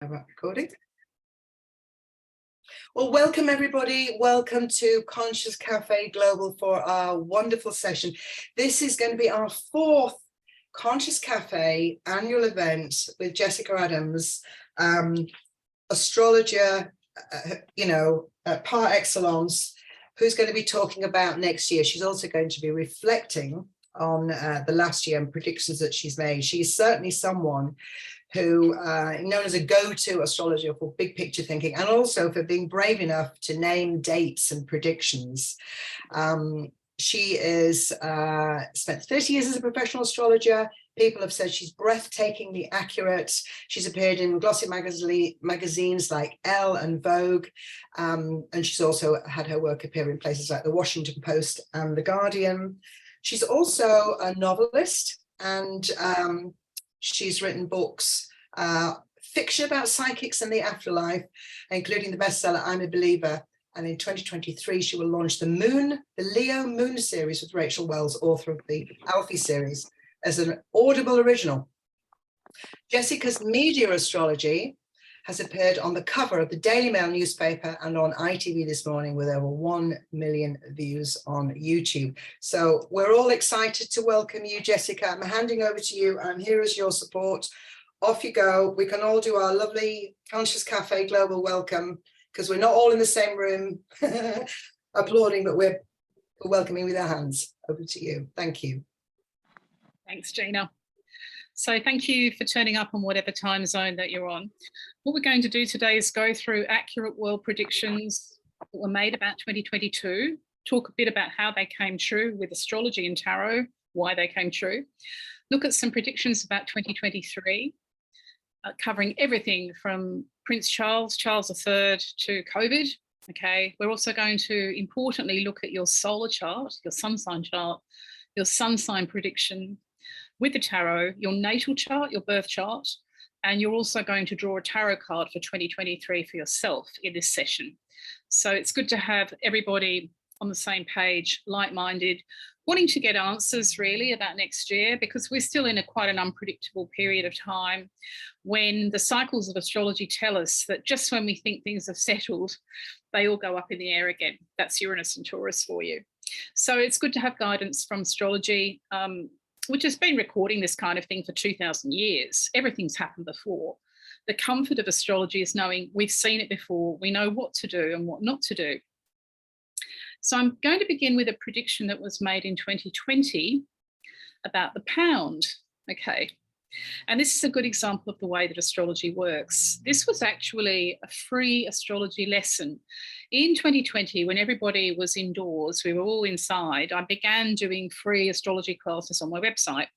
About recording. Well, welcome everybody. Welcome to ConsciousCafe Global for our wonderful session. This is going to be our fourth Conscious Cafe annual event with Jessica Adams, astrologer, par excellence, who's going to be talking about next year. She's also going to be reflecting on the last year and predictions that she's made. She's certainly someone who known as a go-to astrologer for big picture thinking, and also for being brave enough to name dates and predictions. She is spent 30 years as a professional astrologer. People have said she's breathtakingly accurate. She's appeared in glossy magazines like Elle and Vogue, and she's also had her work appear in places like the Washington Post and the Guardian. She's also a novelist, and she's written books, fiction about psychics and the afterlife, including the bestseller I'm a Believer. And in 2023, she will launch the Leo Moon series with Rachel Wells, author of the Alfie series, as an Audible original. Jessica's media astrology has appeared on the cover of the Daily Mail newspaper and on ITV this morning with over 1 million views on YouTube. So we're all excited to welcome you, Jessica. I'm handing over to you. I'm here as your support. Off you go. We can all do our lovely Conscious Cafe Global welcome, because we're not all in the same room applauding, but we're welcoming with our hands. Over to you. Thank you. Thanks, Gina. So thank you for turning up on whatever time zone that you're on. What we're going to do today is go through accurate world predictions that were made about 2022, talk a bit about how they came true with astrology and tarot, why they came true, look at some predictions about 2023, covering everything from Prince Charles III to COVID. Okay, we're also going to importantly look at your solar chart, your sun sign chart, your sun sign prediction with the tarot, your natal chart, your birth chart, and you're also going to draw a tarot card for 2023 for yourself in this session. So it's good to have everybody on the same page, like-minded, wanting to get answers really about next year, because we're still in quite an unpredictable period of time when the cycles of astrology tell us that just when we think things have settled, they all go up in the air again. That's Uranus and Taurus for you. So it's good to have guidance from astrology, which has been recording this kind of thing for 2,000 years. Everything's happened before. The comfort of astrology is knowing we've seen it before, we know what to do and what not to do. So I'm going to begin with a prediction that was made in 2020 about the pound, okay? And this is a good example of the way that astrology works. This was actually a free astrology lesson. In 2020, when everybody was indoors, we were all inside, I began doing free astrology classes on my website.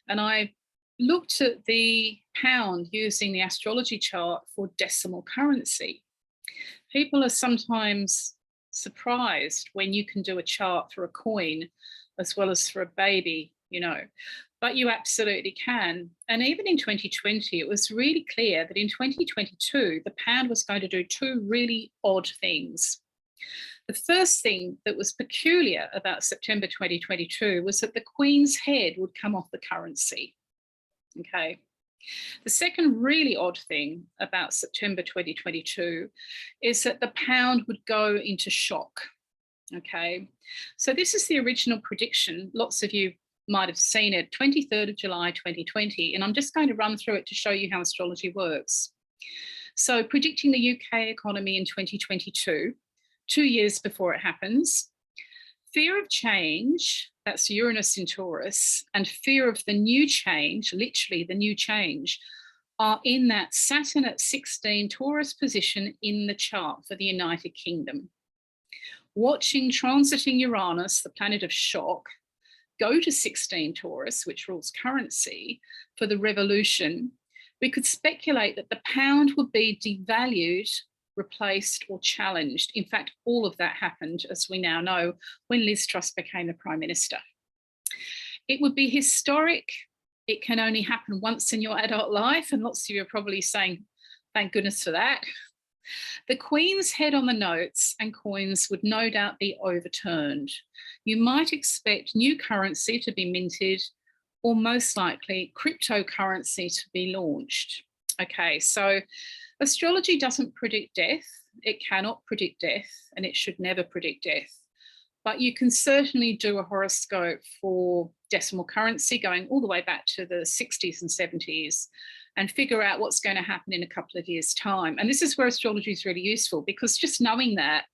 And I looked at the pound using the astrology chart for decimal currency. People are sometimes surprised when you can do a chart for a coin as well as for a baby, you know, but you absolutely can. And even in 2020, it was really clear that in 2022, the pound was going to do two really odd things. The first thing that was peculiar about September 2022 was that the Queen's head would come off the currency, okay? The second really odd thing about September 2022 is that the pound would go into shock, okay? So this is the original prediction. Lots of you might have seen it, 23rd of July 2020, and I'm just going to run through it to show you how astrology works. So predicting the UK economy in 2022, 2 years before it happens. Fear of change, that's Uranus in Taurus, and fear of the new change, literally the new change, are in that Saturn at 16 Taurus position in the chart for the United Kingdom. Watching transiting Uranus, the planet of shock, go to 16 Taurus, which rules currency, for the revolution, we could speculate that the pound would be devalued, replaced or challenged. In fact, all of that happened, as we now know, when Liz Truss became the Prime Minister. It would be historic. It can only happen once in your adult life, and lots of you are probably saying, thank goodness for that. The Queen's head on the notes and coins would no doubt be overturned. You might expect new currency to be minted, or most likely cryptocurrency to be launched. Okay, so Astrology doesn't predict death. It cannot predict death, and it should never predict death. But you can certainly do a horoscope for decimal currency going all the way back to the 60s and 70s and figure out what's going to happen in a couple of years' time. And this is where astrology is really useful, because just knowing that,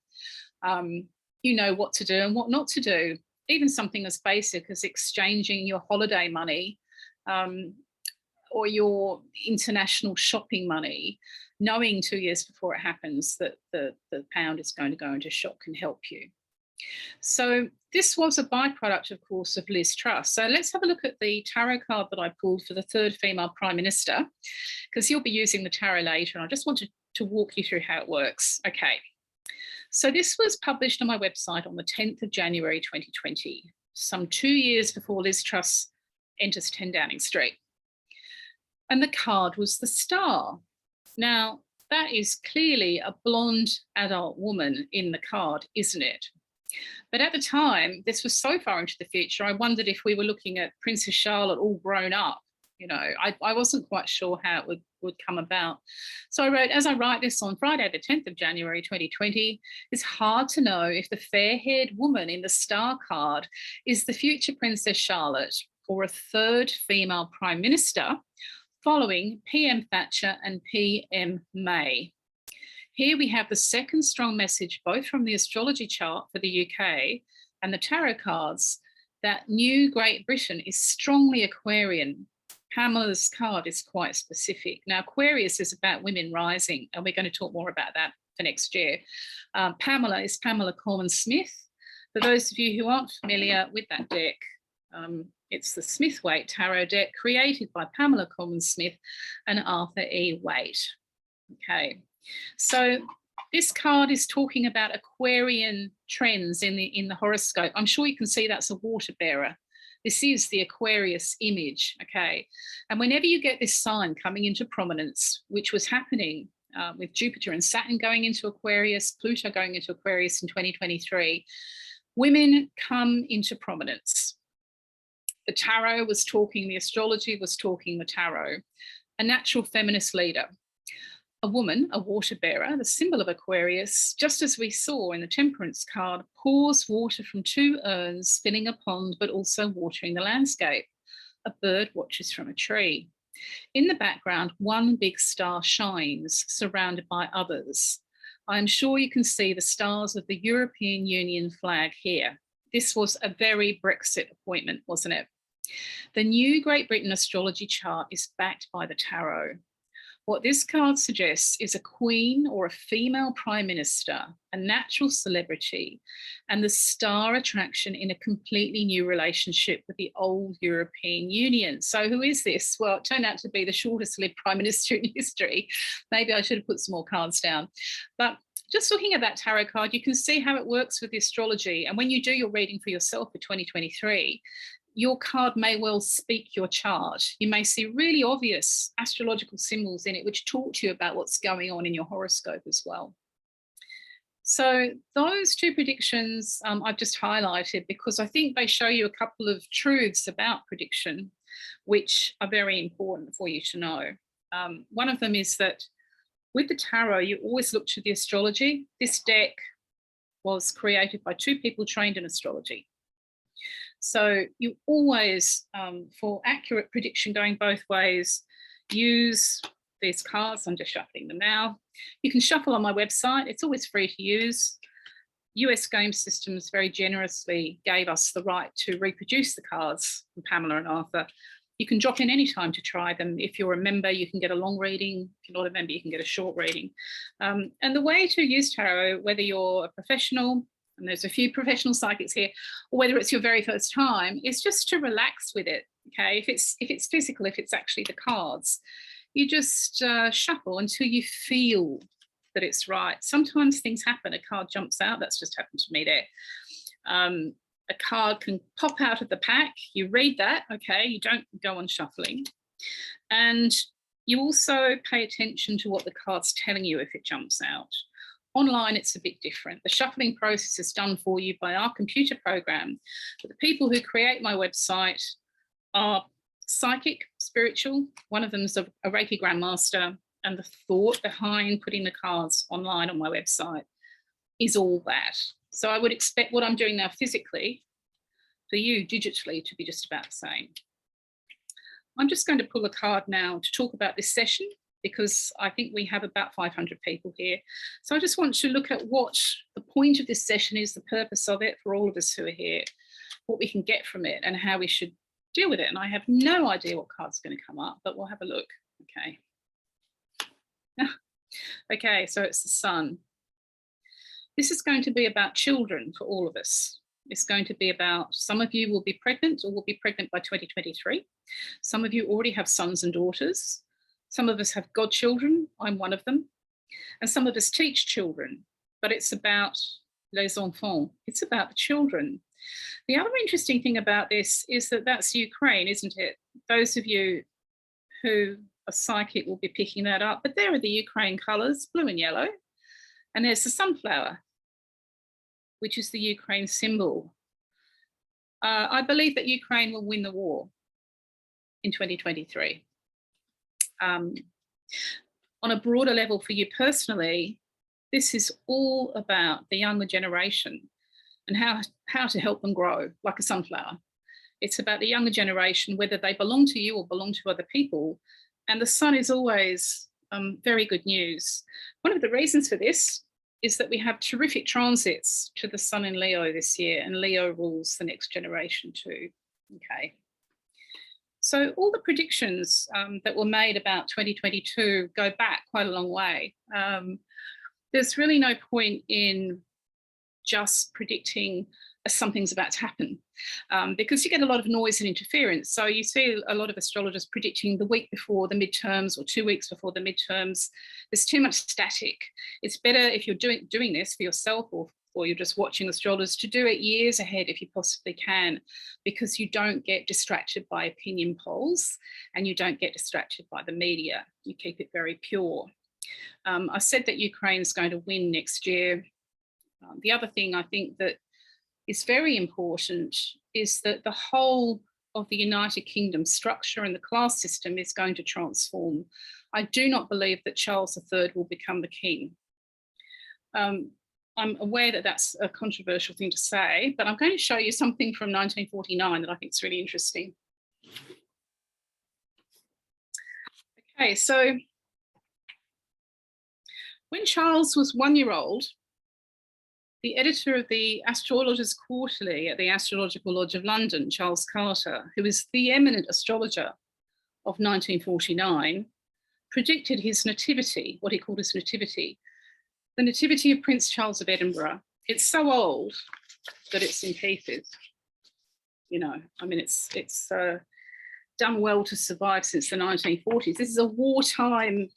you know what to do and what not to do. Even something as basic as exchanging your holiday money or your international shopping money, knowing 2 years before it happens that the pound is going to go into shock can help you. So this was a byproduct, of course, of Liz Truss. So let's have a look at the tarot card that I pulled for the third female Prime Minister, because you'll be using the tarot later, and I just wanted to walk you through how it works. Okay, so this was published on my website on the 10th of January 2020, some 2 years before Liz Truss enters 10 Downing Street. And the card was the Star. Now, that is clearly a blonde adult woman in the card, isn't it? But at the time, this was so far into the future, I wondered if we were looking at Princess Charlotte all grown up. You know, I wasn't quite sure how it would come about. So I wrote, as I write this on Friday, the 10th of January, 2020, it's hard to know if the fair-haired woman in the Star card is the future Princess Charlotte or a third female Prime Minister following PM Thatcher and PM May. Here we have the second strong message, both from the astrology chart for the UK and the tarot cards, that new Great Britain is strongly Aquarian. Pamela's card is quite specific. Now, Aquarius is about women rising, and we're going to talk more about that for next year. Pamela is Pamela Coleman-Smith. For those of you who aren't familiar with that deck, it's the Smith-Waite Tarot deck created by Pamela Coleman-Smith and Arthur E. Waite. Okay. So this card is talking about Aquarian trends in the horoscope. I'm sure you can see that's a water bearer. This is the Aquarius image, okay? And whenever you get this sign coming into prominence, which was happening with Jupiter and Saturn going into Aquarius, Pluto going into Aquarius in 2023, women come into prominence. The tarot was talking, the astrology was talking the tarot. A natural feminist leader. A woman, a water bearer, the symbol of Aquarius, just as we saw in the Temperance card, pours water from two urns, filling a pond, but also watering the landscape. A bird watches from a tree. In the background, one big star shines, surrounded by others. I am sure you can see the stars of the European Union flag here. This was a very Brexit appointment, wasn't it? The new Great Britain astrology chart is backed by the tarot. What this card suggests is a queen or a female prime minister, a natural celebrity, and the star attraction in a completely new relationship with the old European Union. So who is this? Well, it turned out to be the shortest lived prime minister in history. Maybe I should have put some more cards down. But just looking at that tarot card, you can see how it works with the astrology. And when you do your reading for yourself for 2023, your card may well speak your chart. You may see really obvious astrological symbols in it which talk to you about what's going on in your horoscope as well. So those two predictions I've just highlighted because I think they show you a couple of truths about prediction which are very important for you to know. One of them is that with the tarot, you always look to the astrology. This deck was created by two people trained in astrology. So you always, for accurate prediction going both ways, use these cards. I'm just shuffling them now. You can shuffle on my website. It's always free to use. US Game Systems very generously gave us the right to reproduce the cards from Pamela and Arthur. You can drop in any time to try them. If you're a member, you can get a long reading. If you're not a member, you can get a short reading. And the way to use tarot, whether you're a professional, and there's a few professional psychics here, or whether it's your very first time, is just to relax with it, okay? If it's physical, if it's actually the cards, you just shuffle until you feel that it's right. Sometimes things happen, a card jumps out, that's just happened to me there. A card can pop out of the pack, you read that, okay, you don't go on shuffling. And you also pay attention to what the card's telling you if it jumps out. Online, it's a bit different. The shuffling process is done for you by our computer program. But the people who create my website are psychic, spiritual. One of them is a Reiki grandmaster, and the thought behind putting the cards online on my website is all that. So I would expect what I'm doing now physically for you digitally to be just about the same. I'm just going to pull a card now to talk about this session, because I think we have about 500 people here. So I just want to look at what the point of this session is, the purpose of it for all of us who are here, what we can get from it and how we should deal with it. And I have no idea what card's going to come up, but we'll have a look. Okay. Okay, so it's the Sun. This is going to be about children for all of us. It's going to be about, some of you will be pregnant or will be pregnant by 2023. Some of you already have sons and daughters. Some of us have godchildren, I'm one of them. And some of us teach children, but it's about les enfants, it's about the children. The other interesting thing about this is that that's Ukraine, isn't it? Those of you who are psychic will be picking that up, but there are the Ukraine colours, blue and yellow. And there's the sunflower, which is the Ukraine symbol. I believe that Ukraine will win the war in 2023. On a broader level for you personally, this is all about the younger generation and how to help them grow like a sunflower. It's about the younger generation, whether they belong to you or belong to other people. And the Sun is always very good news. One of the reasons for this is that we have terrific transits to the Sun in Leo this year, and Leo rules the next generation too. Okay. So all the predictions that were made about 2022 go back quite a long way. There's really no point in just predicting something's about to happen because you get a lot of noise and interference. So you see a lot of astrologers predicting the week before the midterms or 2 weeks before the midterms. There's too much static. It's better if you're doing this for yourself or you're just watching astrologers to do it years ahead if you possibly can, because you don't get distracted by opinion polls and you don't get distracted by the media. You keep it very pure. I said that Ukraine's going to win next year. The other thing I think that is very important is that the whole of the United Kingdom structure and the class system is going to transform. I do not believe that Charles III will become the king. I'm aware that that's a controversial thing to say, but I'm going to show you something from 1949 that I think is really interesting. Okay, so when Charles was 1 year old, the editor of the Astrologers Quarterly at the Astrological Lodge of London, Charles Carter, who is the eminent astrologer of 1949, predicted his nativity, what he called his nativity, the nativity of Prince Charles of Edinburgh. It's so old that it's in pieces. You know, I mean, it's done well to survive since the 1940s. This is a wartime,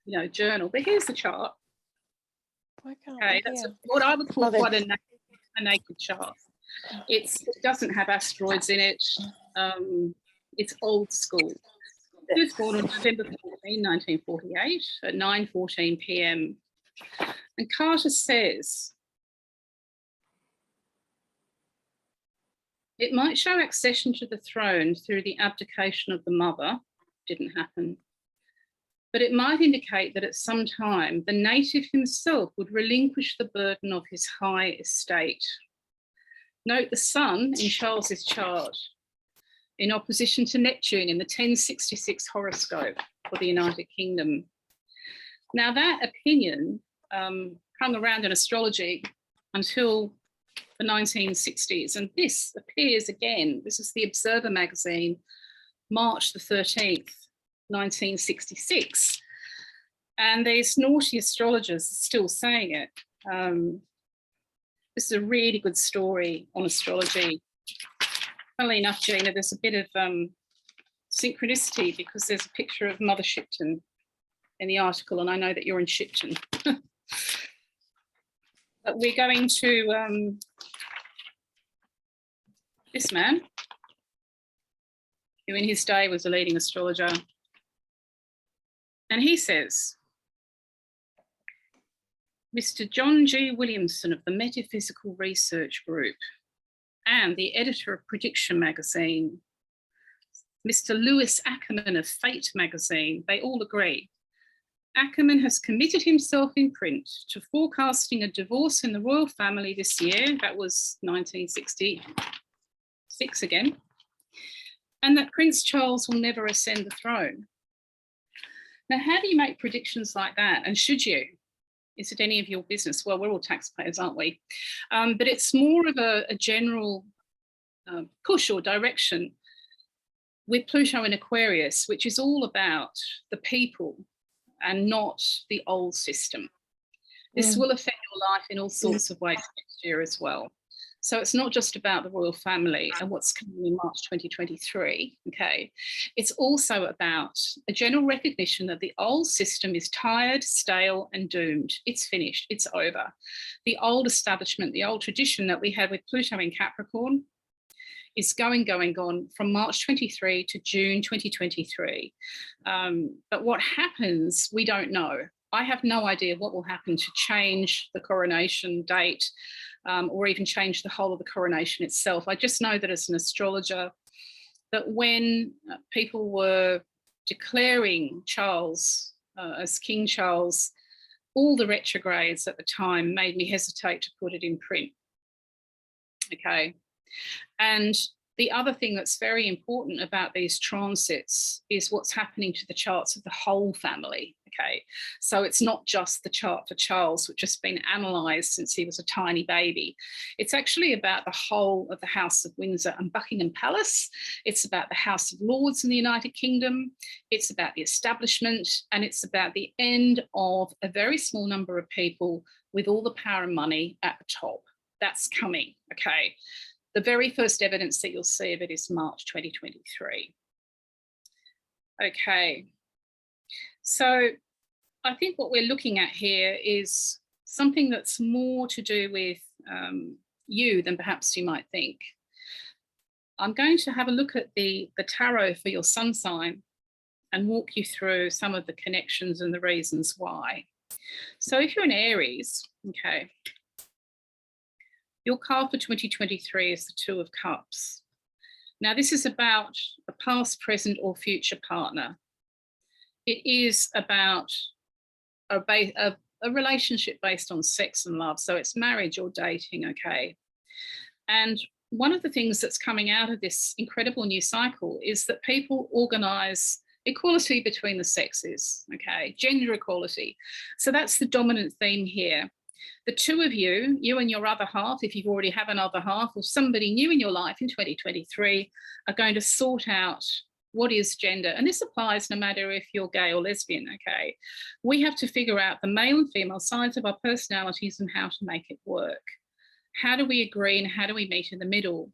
you know, journal. But here's the chart. Okay, that's what I would call quite a naked chart. It doesn't have asteroids in it. It's old school. He was born on November 14, 1948 at 9:14 p.m. And Carter says, it might show accession to the throne through the abdication of the mother, didn't happen, but it might indicate that at some time the native himself would relinquish the burden of his high estate. Note the Sun in Charles's chart in opposition to Neptune in the 1066 horoscope for the United Kingdom. Now that opinion hung around in astrology until the 1960s, and this appears again. This is the Observer magazine, March the 13th, 1966. And these naughty astrologers are still saying it. This is a really good story on astrology. Funnily enough, Gina, there's a bit of synchronicity because there's a picture of Mother Shipton in the article, and I know that you're in Shipton. But we're going to this man, who in his day was a leading astrologer. And he says, Mr. John G. Williamson of the Metaphysical Research Group and the editor of Prediction magazine, Mr. Lewis Ackerman of Fate magazine, they all agree Ackerman has committed himself in print to forecasting a divorce in the royal family this year. That was 1966 again. And that Prince Charles will never ascend the throne. Now, how do you make predictions like that? And should you? Is it any of your business? Well, we're all taxpayers, aren't we? But it's more of a general push or direction with Pluto in Aquarius, which is all about the people and not the old system. This will affect your life in all sorts of ways next year as well. So it's not just about the royal family and what's coming in March 2023, okay? It's also about a general recognition that the old system is tired, stale and doomed. It's finished, it's over. The old establishment, the old tradition that we had with Pluto in Capricorn is going from March 23 to June 2023. But what happens, we don't know. I have no idea what will happen to change the coronation date or even change the whole of the coronation itself. I just know that as an astrologer, that when people were declaring Charles as King Charles, all the retrogrades at the time made me hesitate to put it in print. Okay. And the other thing that's very important about these transits is what's happening to the charts of the whole family, okay? So it's not just the chart for Charles, which has been analysed since he was a tiny baby. It's actually about the whole of the House of Windsor and Buckingham Palace. It's about the House of Lords in the United Kingdom. It's about the establishment, and it's about the end of a very small number of people with all the power and money at the top. That's coming, okay? The very first evidence that you'll see of it is March 2023. Okay, so I think what we're looking at here is something that's more to do with you than perhaps you might think. I'm going to have a look at the tarot for your sun sign and walk you through some of the connections and the reasons why. So if you're an Aries, okay, your card for 2023 is the Two of Cups. Now, this is about a past, present, or future partner. It is about a relationship based on sex and love. So it's marriage or dating, okay? And one of the things that's coming out of this incredible new cycle is that people organise equality between the sexes, okay? Gender equality. So that's the dominant theme here. The two of you, you and your other half, if you already have another half, or somebody new in your life in 2023, are going to sort out what is gender. And this applies no matter if you're gay or lesbian, okay? We have to figure out the male and female sides of our personalities and how to make it work. How do we agree and how do we meet in the middle?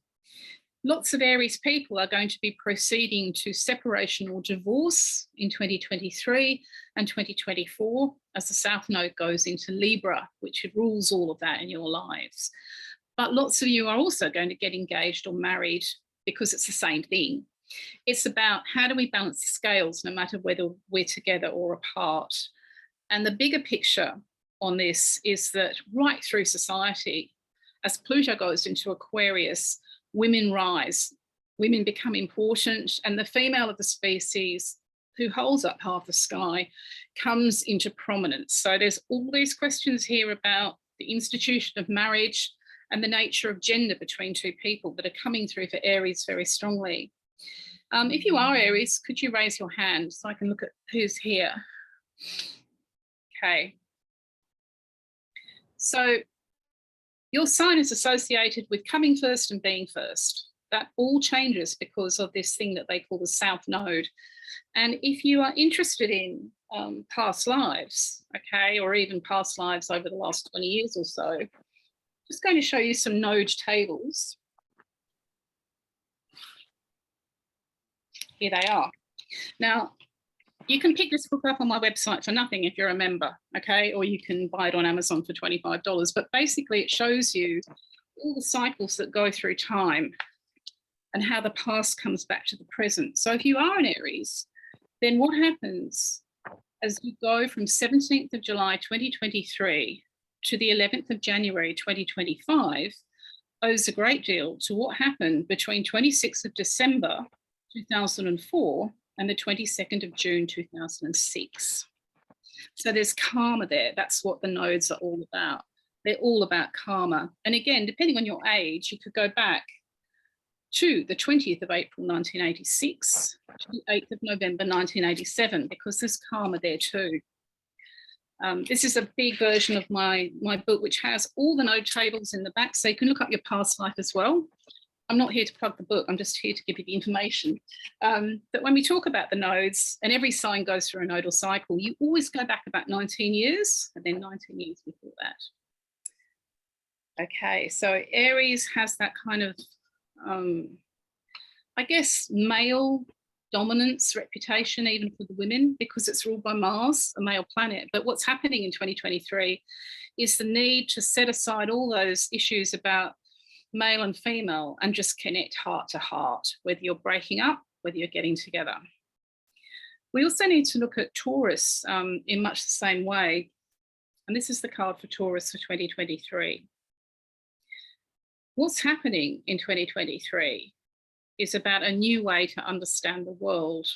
Lots of Aries people are going to be proceeding to separation or divorce in 2023 and 2024 as the South Node goes into Libra, which rules all of that in your lives. But lots of you are also going to get engaged or married because it's the same thing. It's about how do we balance the scales no matter whether we're together or apart. And the bigger picture on this is that right through society, as Pluto goes into Aquarius, women rise, women become important, and the female of the species who holds up half the sky comes into prominence. So there's all these questions here about the institution of marriage and the nature of gender between two people that are coming through for Aries very strongly. If you are Aries, could you raise your hand so I can look at who's here? Okay. So your sign is associated with coming first and being first. That all changes because of this thing that they call the South Node. And if you are interested in past lives, okay, or even past lives over the last 20 years or so, I'm just going to show you some node tables. Here they are. Now, you can pick this book up on my website for nothing if you're a member, okay? Or you can buy it on Amazon for $25. But basically it shows you all the cycles that go through time and how the past comes back to the present. So if you are an Aries, then what happens as you go from 17th of July 2023 to the 11th of January 2025 owes a great deal to what happened between 26th of December 2004 and the 22nd of June 2006. So there's karma there. That's what the nodes are all about. They're all about karma. And again, depending on your age, you could go back to the 20th of April 1986 to the 8th of November 1987, because there's karma there too. This is a big version of my book, which has all the node tables in the back, so you can look up your past life as well. I'm not here to plug the book, I'm just here to give you the information. But when we talk about the nodes, and every sign goes through a nodal cycle, you always go back about 19 years, and then 19 years before that. Okay, so Aries has that kind of, I guess, male dominance reputation, even for the women, because it's ruled by Mars, a male planet. But what's happening in 2023 is the need to set aside all those issues about male and female and just connect heart to heart, whether you're breaking up, whether you're getting together. We also need to look at Taurus in much the same way. And this is the card for Taurus for 2023. What's happening in 2023 is about a new way to understand the world.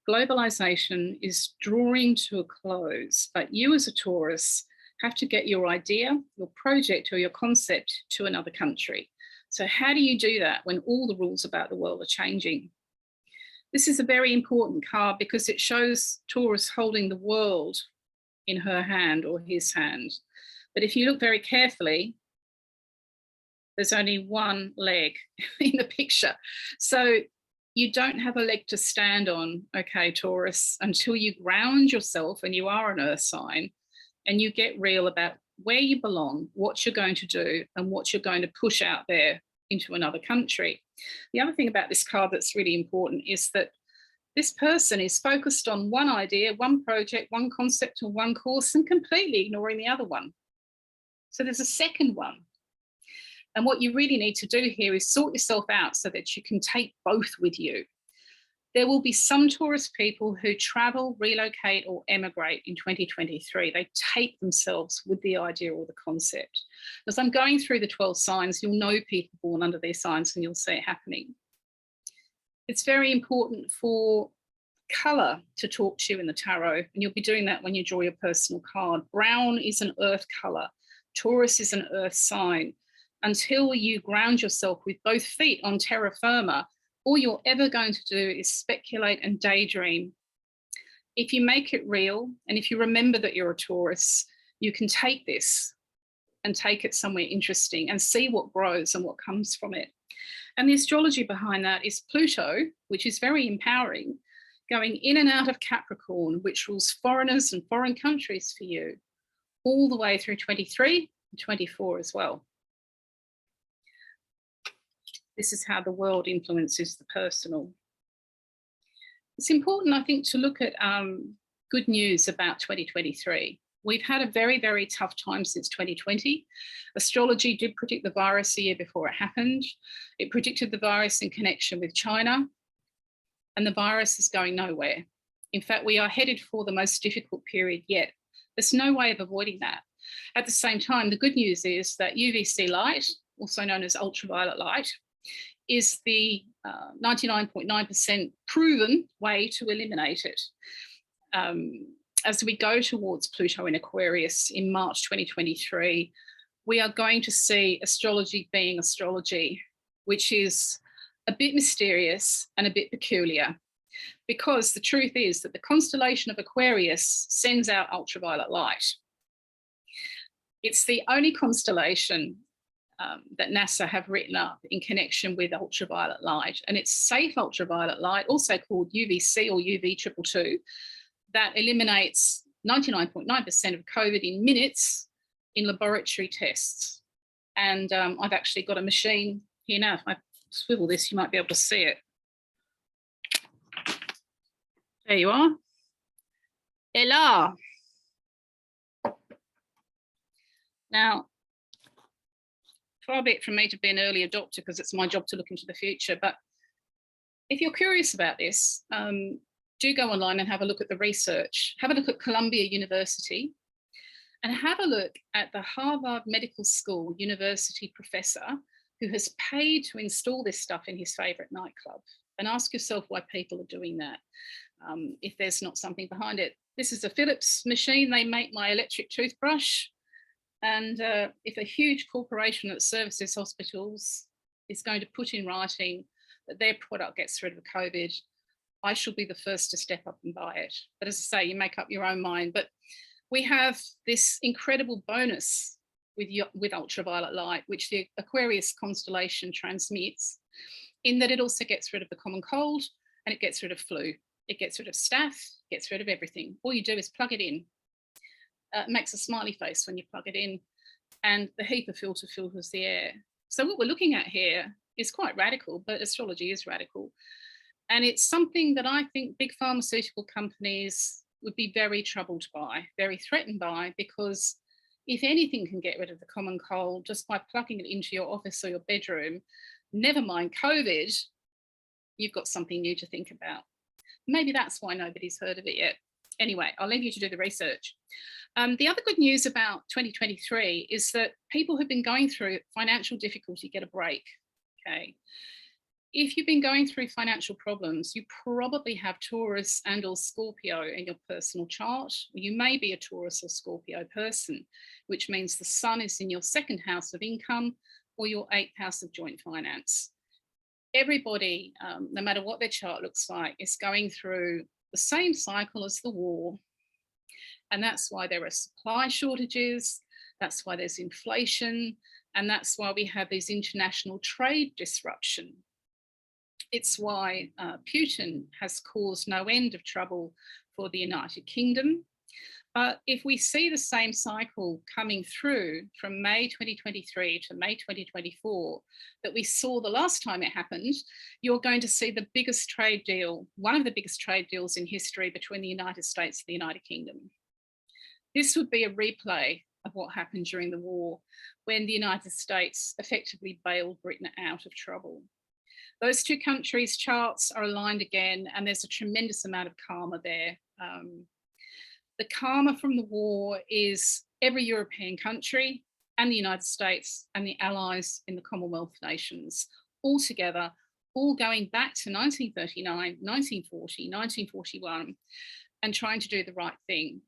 Globalization is drawing to a close, but you as a Taurus have to get your idea, your project or your concept to another country. So how do you do that when all the rules about the world are changing? This is a very important card because it shows Taurus holding the world in her hand or his hand. But if you look very carefully, there's only one leg in the picture. So you don't have a leg to stand on, okay, Taurus, until you ground yourself, and you are an earth sign, and you get real about where you belong, what you're going to do, and what you're going to push out there into another country. The other thing about this card that's really important is that this person is focused on one idea, one project, one concept, or one course, and completely ignoring the other one. So there's a second one. And what you really need to do here is sort yourself out so that you can take both with you. There will be some Taurus people who travel, relocate, or emigrate in 2023. They take themselves with the idea or the concept. As I'm going through the 12 signs, you'll know people born under their signs and you'll see it happening. It's very important for colour to talk to you in the tarot, and you'll be doing that when you draw your personal card. Brown is an earth colour. Taurus is an earth sign. Until you ground yourself with both feet on terra firma, all you're ever going to do is speculate and daydream. If you make it real, and if you remember that you're a Taurus, you can take this and take it somewhere interesting and see what grows and what comes from it. And the astrology behind that is Pluto, which is very empowering, going in and out of Capricorn, which rules foreigners and foreign countries for you, all the way through 23 and 24 as well. This is how the world influences the personal. It's important, I think, to look at good news about 2023. We've had a very, very tough time since 2020. Astrology did predict the virus a year before it happened. It predicted the virus in connection with China, and the virus is going nowhere. In fact, we are headed for the most difficult period yet. There's no way of avoiding that. At the same time, the good news is that UVC also known as ultraviolet light, is the 99.9% proven way to eliminate it. As we go towards Pluto in Aquarius in March 2023, we are going to see astrology being astrology, which is a bit mysterious and a bit peculiar, because the truth is that the constellation of Aquarius sends out ultraviolet light. It's the only constellation that NASA have written up in connection with ultraviolet light, and it's safe ultraviolet light, also called UVC or UV222, that eliminates 99.9% of COVID in minutes in laboratory tests. And I've actually got a machine here now. If I swivel this, you might be able to see it. There you are. Ella. Now, far be it from me to be an early adopter, because it's my job to look into the future. But if you're curious about this, do go online and have a look at the research. Have a look at Columbia University, and have a look at the Harvard Medical School university professor who has paid to install this stuff in his favorite nightclub, and ask yourself why people are doing that. If there's not something behind it. This is a Philips machine. They make my electric toothbrush. And if a huge corporation that services hospitals is going to put in writing that their product gets rid of COVID, I shall be the first to step up and buy it. But as I say, you make up your own mind. But we have this incredible bonus with ultraviolet light, which the Aquarius constellation transmits, in that it also gets rid of the common cold and it gets rid of flu. It gets rid of staph, gets rid of everything. All you do is plug it in. It makes a smiley face when you plug it in, and the HEPA filter filters the air. So what we're looking at here is quite radical, but astrology is radical. And it's something that I think big pharmaceutical companies would be very troubled by, very threatened by, because if anything can get rid of the common cold just by plugging it into your office or your bedroom, never mind COVID, you've got something new to think about. Maybe that's why nobody's heard of it yet. Anyway, I'll leave you to do the research. The other good news about 2023 is that people who've been going through financial difficulty get a break, okay? If you've been going through financial problems, you probably have Taurus and or Scorpio in your personal chart. You may be a Taurus or Scorpio person, which means the sun is in your second house of income or your eighth house of joint finance. Everybody, no matter what their chart looks like, is going through the same cycle as the war. And that's why there are supply shortages, that's why there's inflation, and that's why we have these international trade disruption. It's why Putin has caused no end of trouble for the United Kingdom. But if we see the same cycle coming through from May 2023 to May 2024 that we saw the last time it happened, you're going to see the biggest trade deal, one of the biggest trade deals in history between the United States and the United Kingdom. This would be a replay of what happened during the war, when the United States effectively bailed Britain out of trouble. Those two countries' charts are aligned again, and there's a tremendous amount of karma there. The karma from the war is every European country and the United States and the allies in the Commonwealth nations, all together, all going back to 1939, 1940, 1941, and trying to do the right thing.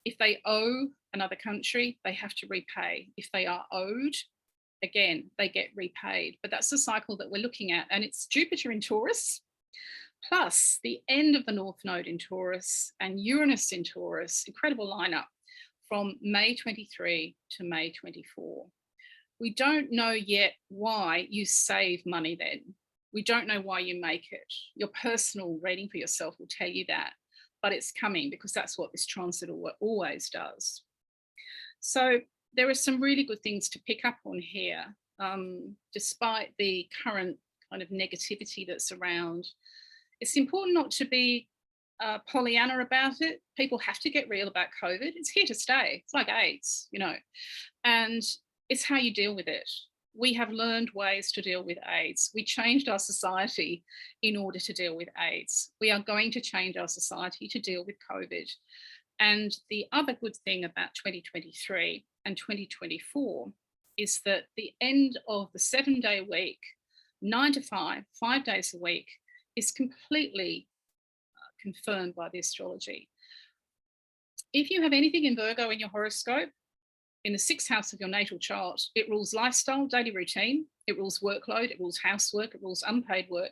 If they owe another country, they have to repay. If they are owed, again, they get repaid. But that's the cycle that we're looking at. And it's Jupiter in Taurus, plus the end of the North Node in Taurus and Uranus in Taurus, incredible lineup from May 23 to May 24. We don't know yet why you save money then. We don't know why you make it. Your personal reading for yourself will tell you that, but it's coming because that's what this transit always does. So there are some really good things to pick up on here, despite the current kind of negativity that's around. It's important not to be Pollyanna about it. People have to get real about COVID. It's here to stay. It's like AIDS, you know, and it's how you deal with it. We have learned ways to deal with AIDS. We changed our society in order to deal with AIDS. We are going to change our society to deal with COVID. And the other good thing about 2023 and 2024 is that the end of the 7-day week, 9 to 5, 5 days a week, is completely confirmed by the astrology. If you have anything in Virgo in your horoscope, in the 6th house of your natal chart, it rules lifestyle, daily routine, it rules workload, it rules housework, it rules unpaid work,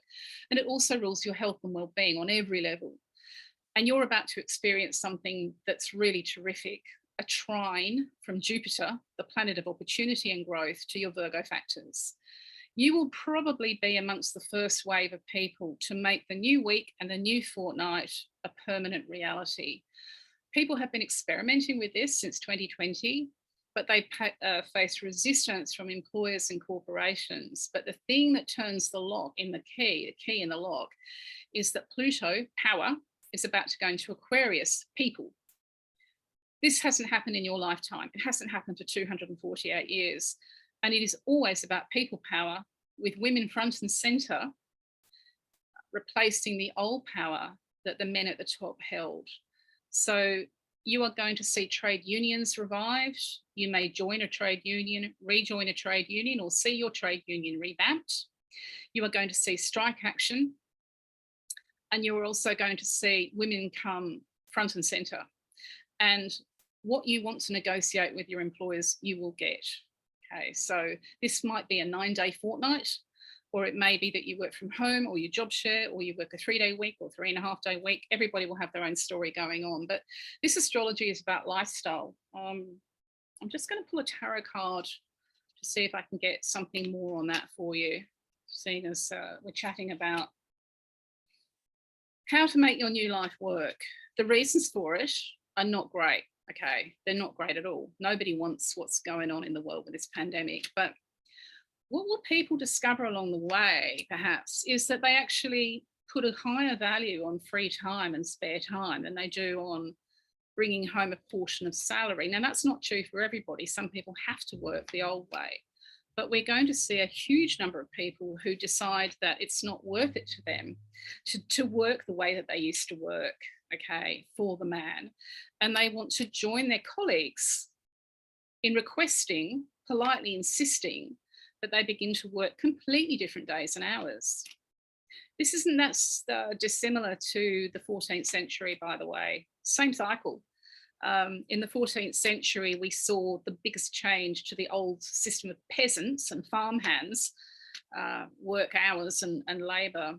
and it also rules your health and well-being on every level. And you're about to experience something that's really terrific, a trine from Jupiter, the planet of opportunity and growth, to your Virgo factors. You will probably be amongst the first wave of people to make the new week and the new fortnight a permanent reality. People have been experimenting with this since 2020, but they face resistance from employers and corporations. But the thing that turns the lock in the key in the lock, is that Pluto, power, is about to go into Aquarius, people. This hasn't happened in your lifetime. It hasn't happened for 248 years. And it is always about people power, with women front and center, replacing the old power that the men at the top held. So you are going to see trade unions revived. You may join a trade union, rejoin a trade union, or see your trade union revamped. You are going to see strike action. And you're also going to see women come front and center and what you want to negotiate with your employers, you will get. Okay, so this might be a 9-day fortnight, or it may be that you work from home, or you job share, or you work a 3-day week or 3.5-day week. Everybody will have their own story going on. But this astrology is about lifestyle. I'm just going to pull a tarot card to see if I can get something more on that for you, seeing as we're chatting about how to make your new life work. The reasons for it are not great. Okay, they're not great at all. Nobody wants what's going on in the world with this pandemic. But what will people discover along the way, perhaps, is that they actually put a higher value on free time and spare time than they do on bringing home a portion of salary. Now, that's not true for everybody. Some people have to work the old way. But we're going to see a huge number of people who decide that it's not worth it to them to work the way that they used to work, okay, for the man. And they want to join their colleagues in requesting, politely insisting, that they begin to work completely different days and hours. This isn't that dissimilar to the 14th century, by the way. Same cycle. In the 14th century, we saw the biggest change to the old system of peasants and farmhands, work hours and labour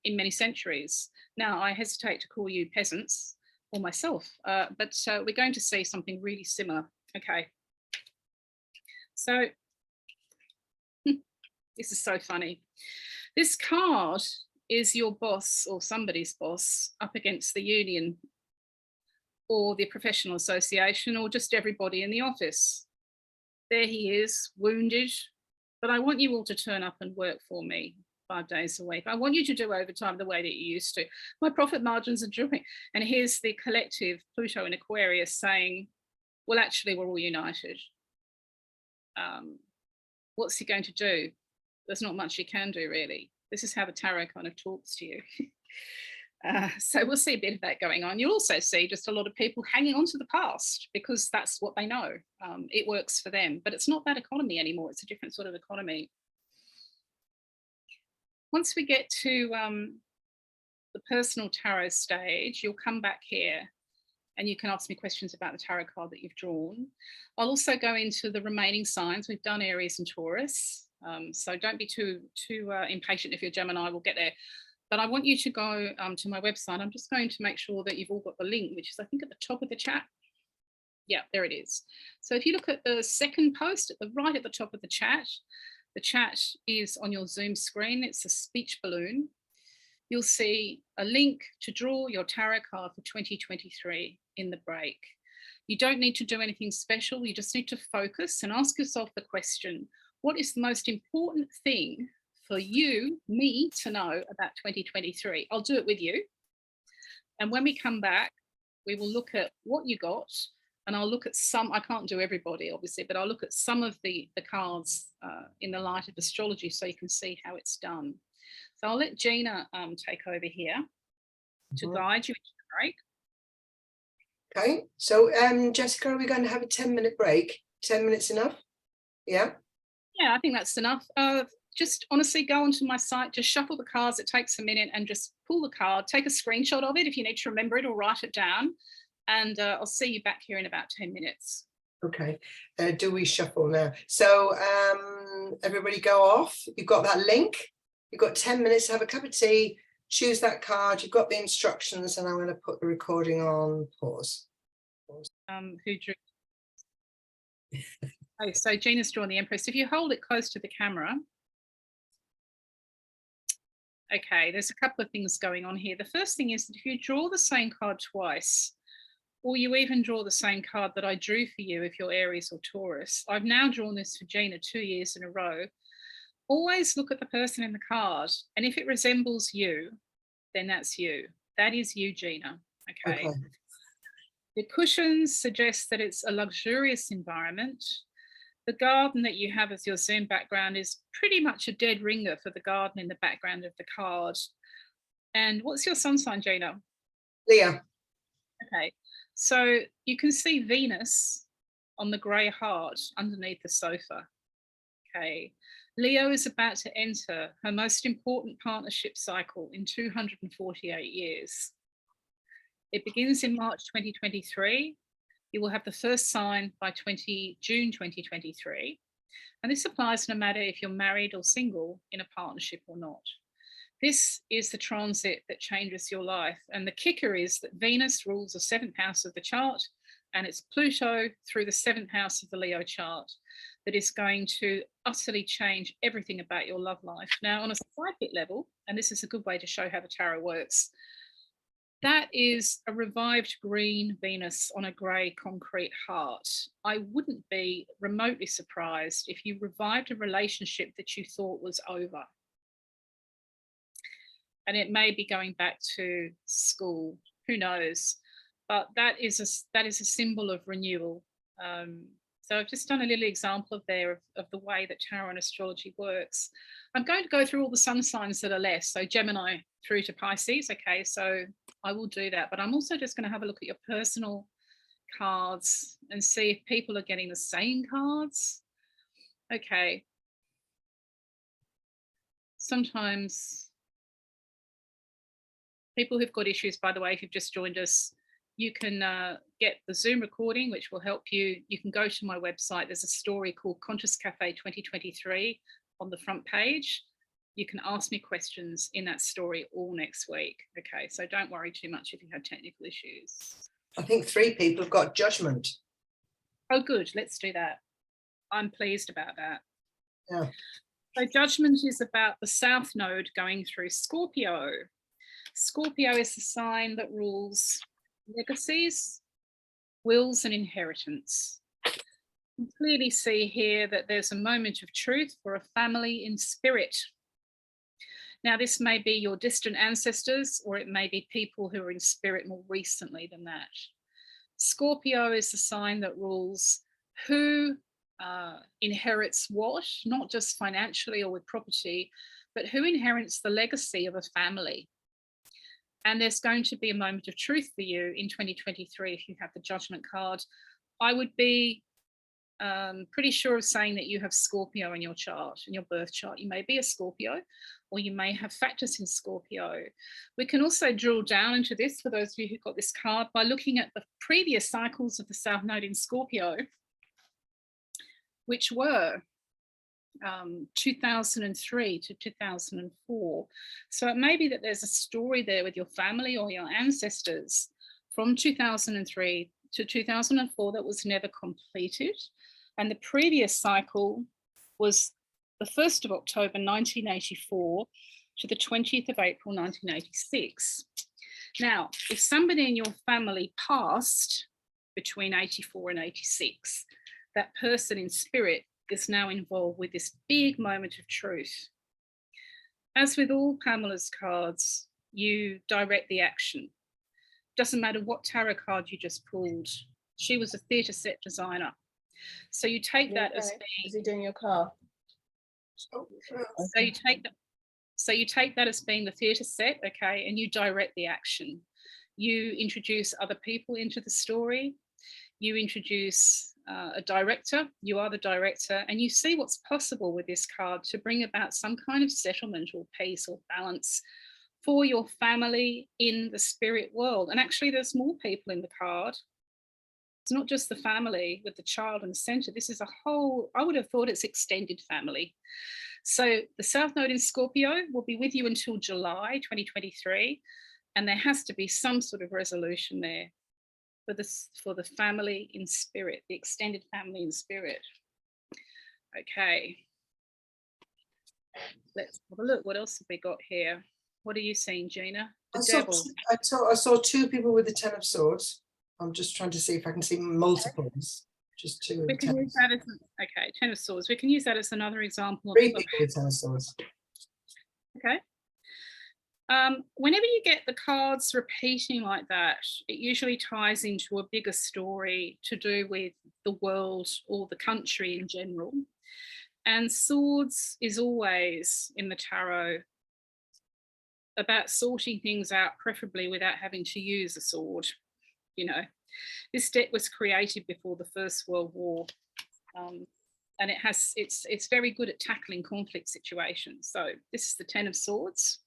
in many centuries. Now, I hesitate to call you peasants or myself, but we're going to see something really similar. Okay. So this is so funny. This card is your boss or somebody's boss up against the union or the professional association or just everybody in the office. There he is, wounded, but I want you all to turn up and work for me 5 days a week. I want you to do overtime the way that you used to. My profit margins are dropping. And here's the collective Pluto in Aquarius saying, well, actually, we're all united. What's he going to do? There's not much he can do, really. This is how the tarot kind of talks to you. So we'll see a bit of that going on. You'll also see just a lot of people hanging on to the past because that's what they know. It works for them, but it's not that economy anymore. It's a different sort of economy. Once we get to the personal tarot stage, you'll come back here and you can ask me questions about the tarot card that you've drawn. I'll also go into the remaining signs. We've done Aries and Taurus. So don't be too impatient if you're Gemini, we'll get there. But I want you to go to my website. I'm just going to make sure that you've all got the link, which is I think at the top of the chat. Yeah, there it is. So if you look at the second post at the right at the top of the chat is on your Zoom screen. It's a speech balloon. You'll see a link to draw your tarot card for 2023 in the break. You don't need to do anything special. You just need to focus and ask yourself the question, what is the most important thing for you, me, to know about 2023? I'll do it with you. And when we come back, we will look at what you got, and I'll look at some, I can't do everybody, obviously, but I'll look at some of the cards in the light of astrology so you can see how it's done. So I'll let Gina take over here to guide you into the break. Okay, so Jessica, are we going to have a 10-minute break? 10 minutes enough? Yeah? Yeah, I think that's enough. Just honestly go onto my site, just shuffle the cards. It takes a minute and just pull the card, take a screenshot of it if you need to remember it or write it down. And I'll see you back here in about 10 minutes. Okay, do we shuffle now? So everybody go off. You've got that link. You've got 10 minutes to have a cup of tea, choose that card. You've got the instructions, and I'm going to put the recording on pause. Who drew? Oh, so Gina's drawn the Empress. If you hold it close to the camera. Okay, there's a couple of things going on here. The first thing is that if you draw the same card twice, or you even draw the same card that I drew for you if you're Aries or Taurus, I've now drawn this for Gina 2 years in a row. Always look at the person in the card, and if it resembles you, then that's you. That is you, Gina. Okay. The cushions suggest that it's a luxurious environment. The garden that you have as your Zoom background is pretty much a dead ringer for the garden in the background of the card. And what's your sun sign, Gina? Leo. Okay, so you can see Venus on the grey heart underneath the sofa. Okay, Leo is about to enter her most important partnership cycle in 248 years. It begins in March 2023. You will have the first sign by June 2023. And this applies no matter if you're married or single, in a partnership or not. This is the transit that changes your life. And the kicker is that Venus rules the 7th house of the chart, and it's Pluto through the 7th house of the Leo chart that is going to utterly change everything about your love life. Now, on a psychic level, and this is a good way to show how the tarot works, that is a revived green Venus on a grey concrete heart. I wouldn't be remotely surprised if you revived a relationship that you thought was over. And it may be going back to school, who knows? But that is a symbol of renewal. So I've just done a little example of the way that tarot and astrology works. I'm going to go through all the sun signs that are left, so Gemini through to Pisces. Okay, so I will do that, but I'm also just going to have a look at your personal cards and see if people are getting the same cards. Okay. Sometimes people who've got issues, by the way, if you've just joined us, you can get the Zoom recording, which will help you. You can go to my website. There's a story called ConsciousCafe 2023 on the front page. You can ask me questions in that story all next week. Okay, so don't worry too much if you have technical issues. I think 3 people have got judgment. Oh, good. Let's do that. I'm pleased about that. Yeah. So judgment is about the South Node going through Scorpio. Scorpio is the sign that rules legacies, wills, and inheritance. You clearly see here that there's a moment of truth for a family in spirit. Now, this may be your distant ancestors, or it may be people who are in spirit more recently than that. Scorpio is the sign that rules who inherits what, not just financially or with property, but who inherits the legacy of a family. And there's going to be a moment of truth for you in 2023 if you have the Judgment card. I would be pretty sure of saying that you have Scorpio in your chart, in your birth chart. You may be a Scorpio, or you may have factors in Scorpio. We can also drill down into this for those of you who got this card by looking at the previous cycles of the South Node in Scorpio, which were 2003 to 2004. So it may be that there's a story there with your family or your ancestors from 2003 to 2004 that was never completed. And the previous cycle was the 1st of October 1984 to the 20th of April 1986. Now, if somebody in your family passed between 84 and 86, that person in spirit is now involved with this big moment of truth. As with all Pamela's cards, you direct the action. Doesn't matter what tarot card you just pulled. She was a theatre set designer. So you take that as being... Is he doing your car? So you take that as being the theatre set, okay, and you direct the action. You introduce other people into the story. You introduce a director. You are the director, and you see what's possible with this card to bring about some kind of settlement or peace or balance for your family in the spirit world. And actually, there's more people in the card. It's not just the family with the child in the center. This is a whole, I would have thought it's extended family. So the South Node in Scorpio will be with you until July 2023. And there has to be some sort of resolution there for the family in spirit, the extended family in spirit. Okay. Let's have a look. What else have we got here? What are you seeing, Gina? The devil. I saw 2 people with the 10 of Swords. I'm just trying to see if I can see multiples. Just 2. We can use that as okay, 10 of Swords. We can use that as another example. 3 people with 10 of Swords. Okay. Whenever you get the cards repeating like that, it usually ties into a bigger story to do with the world or the country in general. And Swords is always in the tarot about sorting things out, preferably without having to use a sword. You know, this deck was created before the First World War, and it's very good at tackling conflict situations. So this is the 10 of Swords.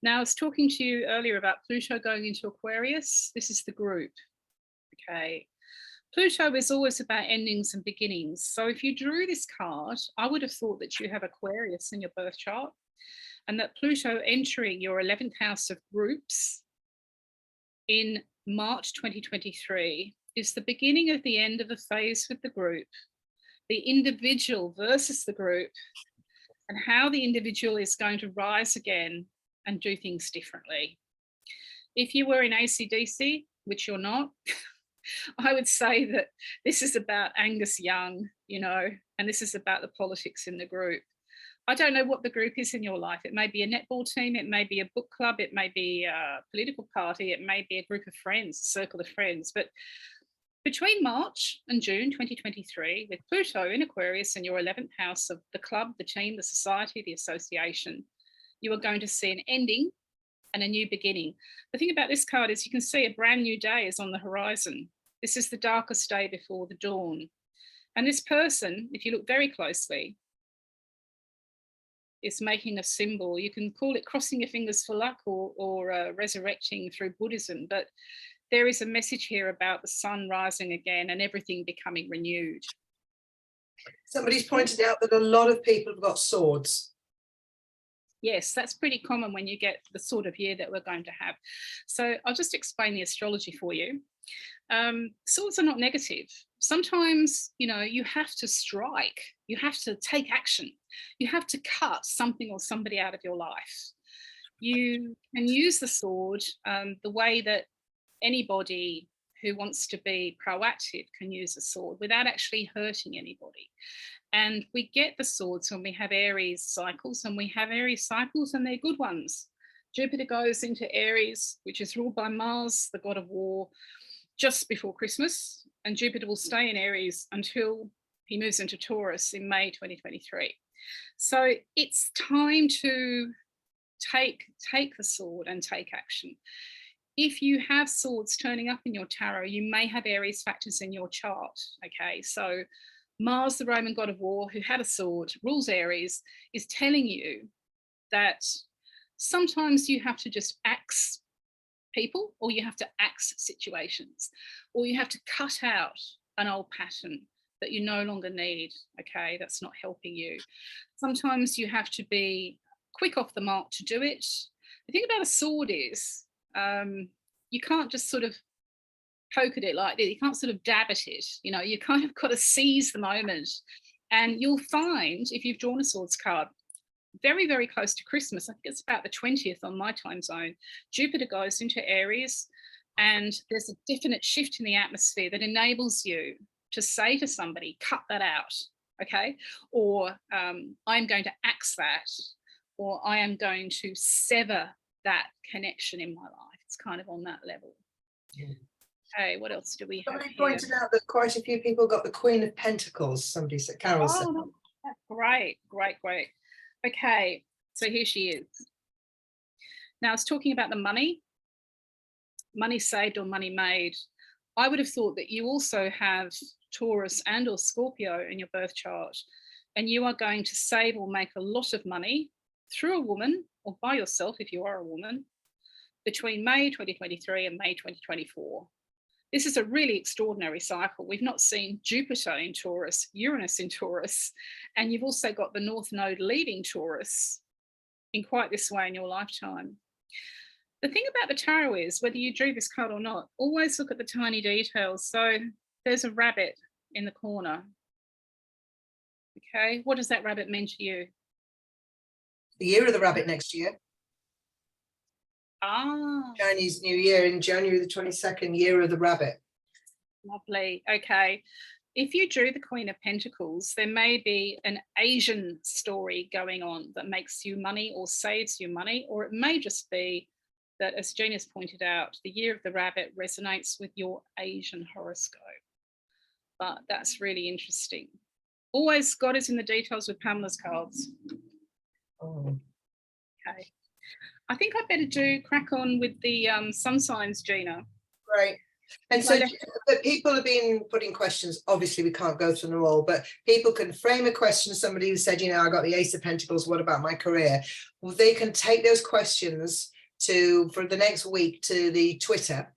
Now, I was talking to you earlier about Pluto going into Aquarius. This is the group, okay? Pluto is always about endings and beginnings. So if you drew this card, I would have thought that you have Aquarius in your birth chart, and that Pluto entering your 11th house of groups in March 2023 is the beginning of the end of a phase with the group, the individual versus the group, and how the individual is going to rise again and do things differently. If you were in AC/DC, which you're not, I would say that this is about Angus Young, you know, and this is about the politics in the group. I don't know what the group is in your life. It may be a netball team, it may be a book club, it may be a political party, it may be a group of friends, a circle of friends. But between March and June 2023, with Pluto in Aquarius in your 11th house of the club, the team, the society, the association, you are going to see an ending and a new beginning. The thing about this card is you can see a brand new day is on the horizon. This is the darkest day before the dawn. And this person, if you look very closely, is making a symbol. You can call it crossing your fingers for luck or resurrecting through Buddhism, but there is a message here about the sun rising again and everything becoming renewed. Somebody's pointed out that a lot of people have got swords. Yes, that's pretty common when you get the sort of year that we're going to have. So I'll just explain the astrology for you. Swords are not negative. Sometimes, you know, you have to strike, you have to take action, you have to cut something or somebody out of your life. You can use the sword the way that anybody who wants to be proactive can use a sword without actually hurting anybody. And we get the swords when we have Aries cycles, and we have Aries cycles and they're good ones. Jupiter goes into Aries, which is ruled by Mars, the god of war, just before Christmas, and Jupiter will stay in Aries until he moves into Taurus in May 2023. So it's time to take the sword and take action. If you have swords turning up in your tarot, you may have Aries factors in your chart, okay? So Mars, the Roman god of war, who had a sword, rules Aries, is telling you that sometimes you have to just axe people, or you have to axe situations, or you have to cut out an old pattern that you no longer need, okay? That's not helping you. Sometimes you have to be quick off the mark to do it. The thing about a sword is you can't just sort of poke at it like this. You can't sort of dab at it. You know, you kind of got to seize the moment. And you'll find, if you've drawn a swords card, very, very close to Christmas, I think it's about the 20th on my time zone, Jupiter goes into Aries, and there's a definite shift in the atmosphere that enables you to say to somebody, cut that out, okay? Or I'm going to axe that, or I am going to sever that connection in my life. It's kind of on that level. Okay, what else do we have? Somebody pointed out that quite a few people got the Queen of Pentacles. Somebody said, Carol said. Oh, that's great, great, great. Okay, so here she is. Now, I was talking about the money saved or money made. I would have thought that you also have Taurus and or Scorpio in your birth chart, and you are going to save or make a lot of money through a woman or by yourself if you are a woman between May 2023 and May 2024. This is a really extraordinary cycle. We've not seen Jupiter in Taurus, Uranus in Taurus, and you've also got the North Node leaving Taurus in quite this way in your lifetime. The thing about the tarot is, whether you drew this card or not, always look at the tiny details. So there's a rabbit in the corner. Okay, what does that rabbit mean to you? The year of the rabbit next year. Ah, Chinese New Year in January the 22nd, year of the rabbit. lovely. Okay. If you drew the Queen of Pentacles, there may be an Asian story going on that makes you money or saves you money, or it may just be that, as Gina's pointed out, the year of the rabbit resonates with your Asian horoscope. But that's really interesting. Always God is in the details with Pamela's cards. Oh. Okay. I think I'd better crack on with the sun signs, Gina. Right. And so but people have been putting questions. Obviously, we can't go through them all, but people can frame a question. Somebody who said, you know, I got the Ace of Pentacles, what about my career? Well, they can take those questions for the next week to the Twitter.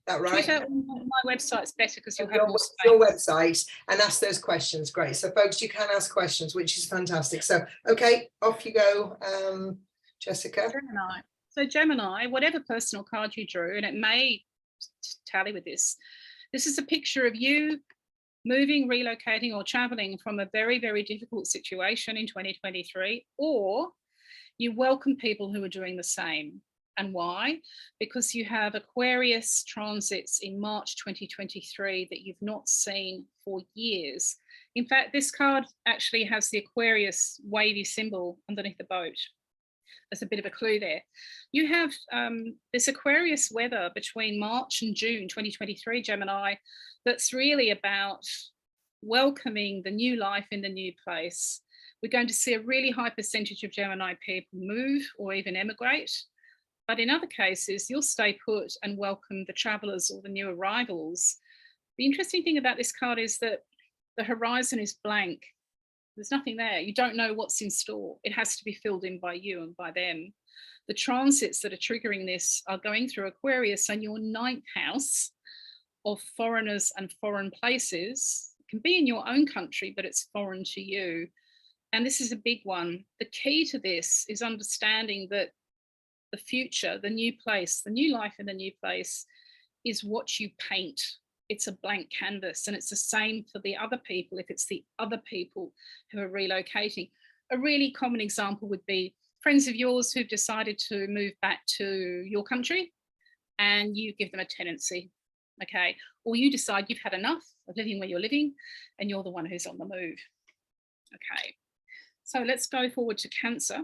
That right? Twitter on my website's better because you'll have your, more space. your website, and ask those questions. Great. So folks, you can ask questions, which is fantastic. So okay, off you go, Jessica. Gemini. So Gemini, whatever personal card you drew, and it may tally with this, this is a picture of you moving, relocating, or traveling from a very, very difficult situation in 2023, or you welcome people who are doing the same. And why? Because you have Aquarius transits in March 2023 that you've not seen for years. In fact, this card actually has the Aquarius wavy symbol underneath the boat. There's a bit of a clue there. You have this Aquarius weather between March and June 2023, Gemini, that's really about welcoming the new life in the new place. We're going to see a really high percentage of Gemini people move or even emigrate. But in other cases, you'll stay put and welcome the travelers or the new arrivals. The interesting thing about this card is that the horizon is blank. There's nothing there. You don't know what's in store. It has to be filled in by you and by them. The transits that are triggering this are going through Aquarius, and your 9th house of foreigners and foreign places. It can be in your own country, but it's foreign to you. And this is a big one. The key to this is understanding that the future, the new place, the new life in the new place is what you paint. It's a blank canvas, and it's the same for the other people if it's the other people who are relocating. A really common example would be friends of yours who've decided to move back to your country and you give them a tenancy, okay? Or you decide you've had enough of living where you're living and you're the one who's on the move, okay? So let's go forward to Cancer.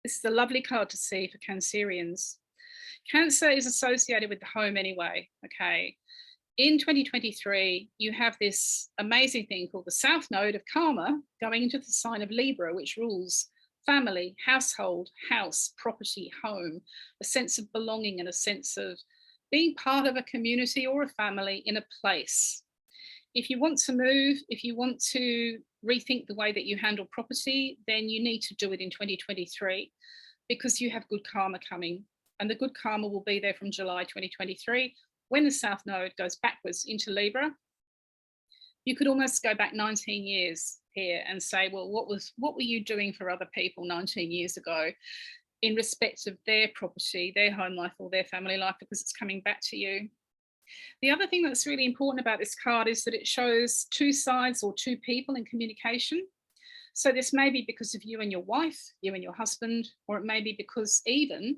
This is a lovely card to see for Cancerians. Cancer is associated with the home anyway, okay? In 2023, you have this amazing thing called the South Node of Karma going into the sign of Libra, which rules family, household, house, property, home, a sense of belonging and a sense of being part of a community or a family in a place. If you want to move, if you want to rethink the way that you handle property, then you need to do it in 2023 because you have good karma coming. And the good karma will be there from July 2023 when the South Node goes backwards into Libra. You could almost go back 19 years here and say, well, what were you doing for other people 19 years ago in respect of their property, their home life or their family life, because it's coming back to you. The other thing that's really important about this card is that it shows two sides or two people in communication. So this may be because of you and your wife, you and your husband, or it may be because even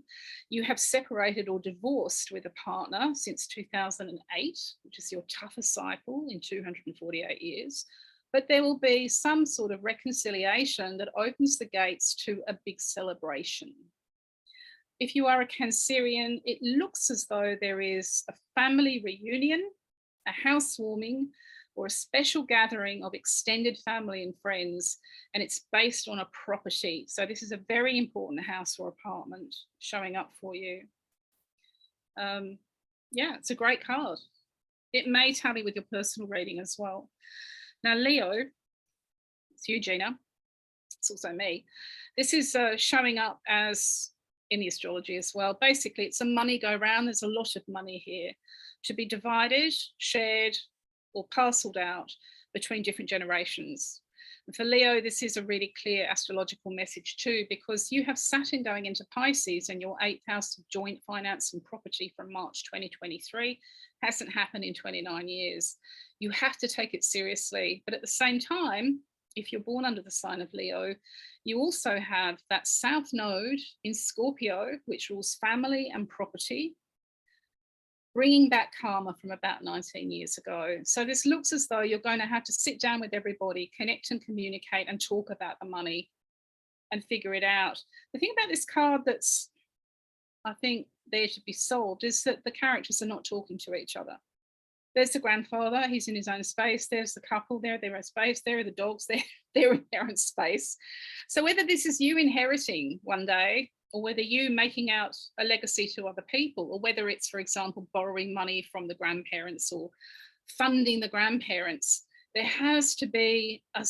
you have separated or divorced with a partner since 2008, which is your toughest cycle in 248 years. But there will be some sort of reconciliation that opens the gates to a big celebration. If you are a Cancerian, it looks as though there is a family reunion, a housewarming, or a special gathering of extended family and friends, and it's based on a property. So this is a very important house or apartment showing up for you. Yeah, it's a great card. It may tally with your personal reading as well. Now, Leo, it's you, Gina. It's also me. This is showing up as in the astrology as well. Basically, it's a money go round. There's a lot of money here to be divided, shared, or parceled out between different generations. And for Leo, this is a really clear astrological message too, because you have Saturn going into Pisces and your 8th house of joint finance and property from March 2023 hasn't happened in 29 years. You have to take it seriously. But at the same time, if you're born under the sign of Leo, you also have that South Node in Scorpio, which rules family and property, bringing back karma from about 19 years ago. So this looks as though you're going to have to sit down with everybody, connect and communicate and talk about the money and figure it out. The thing about this card that's, I think, there to be solved is that the characters are not talking to each other. There's the grandfather, he's in his own space. There's the couple, they're in their own space. There are the dogs, they're in their own space. So whether this is you inheriting one day, or whether you making out a legacy to other people, or whether it's, for example, borrowing money from the grandparents or funding the grandparents, there has to be a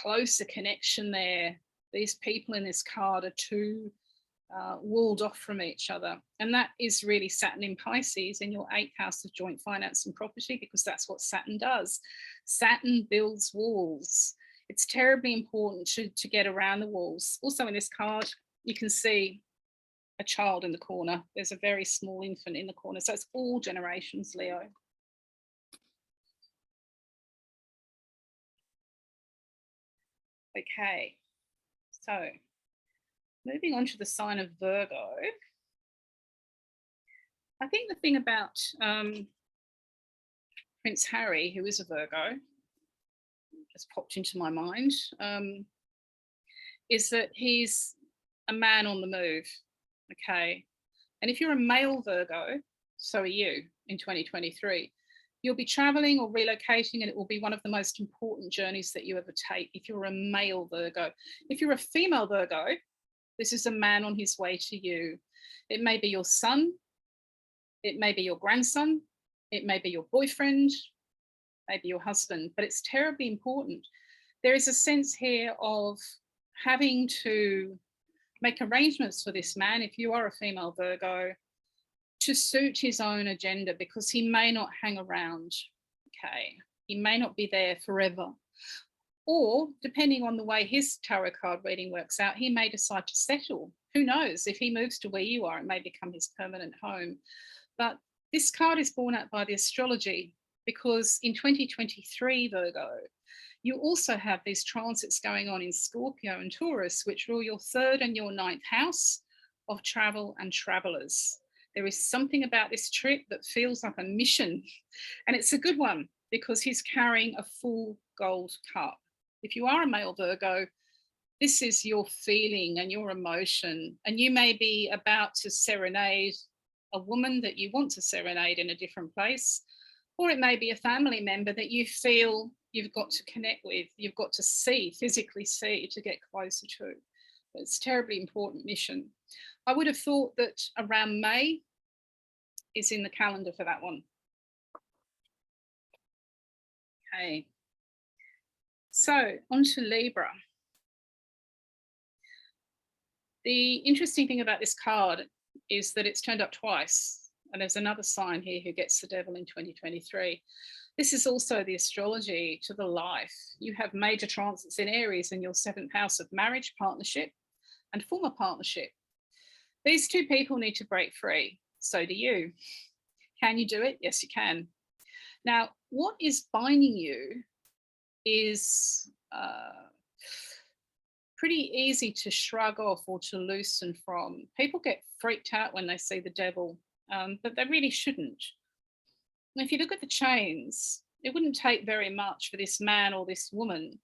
closer connection there These people in this card are too walled off from each other. And that is really Saturn in Pisces in your 8th house of joint finance and property, because that's what Saturn does. Saturn builds walls. It's terribly important to get around the walls. Also in this card, you can see a child in the corner. There's a very small infant in the corner. So it's all generations, Leo. Okay, so moving on to the sign of Virgo. I think the thing about Prince Harry, who is a Virgo, just popped into my mind, is that he's a man on the move, okay? And if you're a male Virgo, so are you in 2023, you'll be traveling or relocating, and it will be one of the most important journeys that you ever take if you're a male Virgo. If you're a female Virgo, this is a man on his way to you. It may be your son, it may be your grandson, it may be your boyfriend, maybe your husband, but it's terribly important. There is a sense here of having to make arrangements for this man, if you are a female Virgo, to suit his own agenda, because he may not hang around, okay? He may not be there forever. Or, depending on the way his tarot card reading works out, he may decide to settle. Who knows? If he moves to where you are, it may become his permanent home. But this card is borne out by the astrology, because in 2023, Virgo, you also have these transits going on in Scorpio and Taurus, which rule your 3rd and your 9th house of travel and travelers. There is something about this trip that feels like a mission. And it's a good one, because he's carrying a full gold cup. If you are a male Virgo, this is your feeling and your emotion. And you may be about to serenade a woman that you want to serenade in a different place. Or it may be a family member that you feel you've got to connect with, you've got to see, physically see, to get closer to. But it's a terribly important mission. I would have thought that around May is in the calendar for that one. Okay. So on to Libra. The interesting thing about this card is that it's turned up twice. And there's another sign here who gets the devil in 2023. This is also the astrology to the life. You have major transits in Aries in your 7th house of marriage, partnership, and former partnership. These two people need to break free. So do you. Can you do it? Yes, you can. Now, what is binding you is pretty easy to shrug off or to loosen from. People get freaked out when they see the devil, but they really shouldn't. And if you look at the chains, it wouldn't take very much for this man or this woman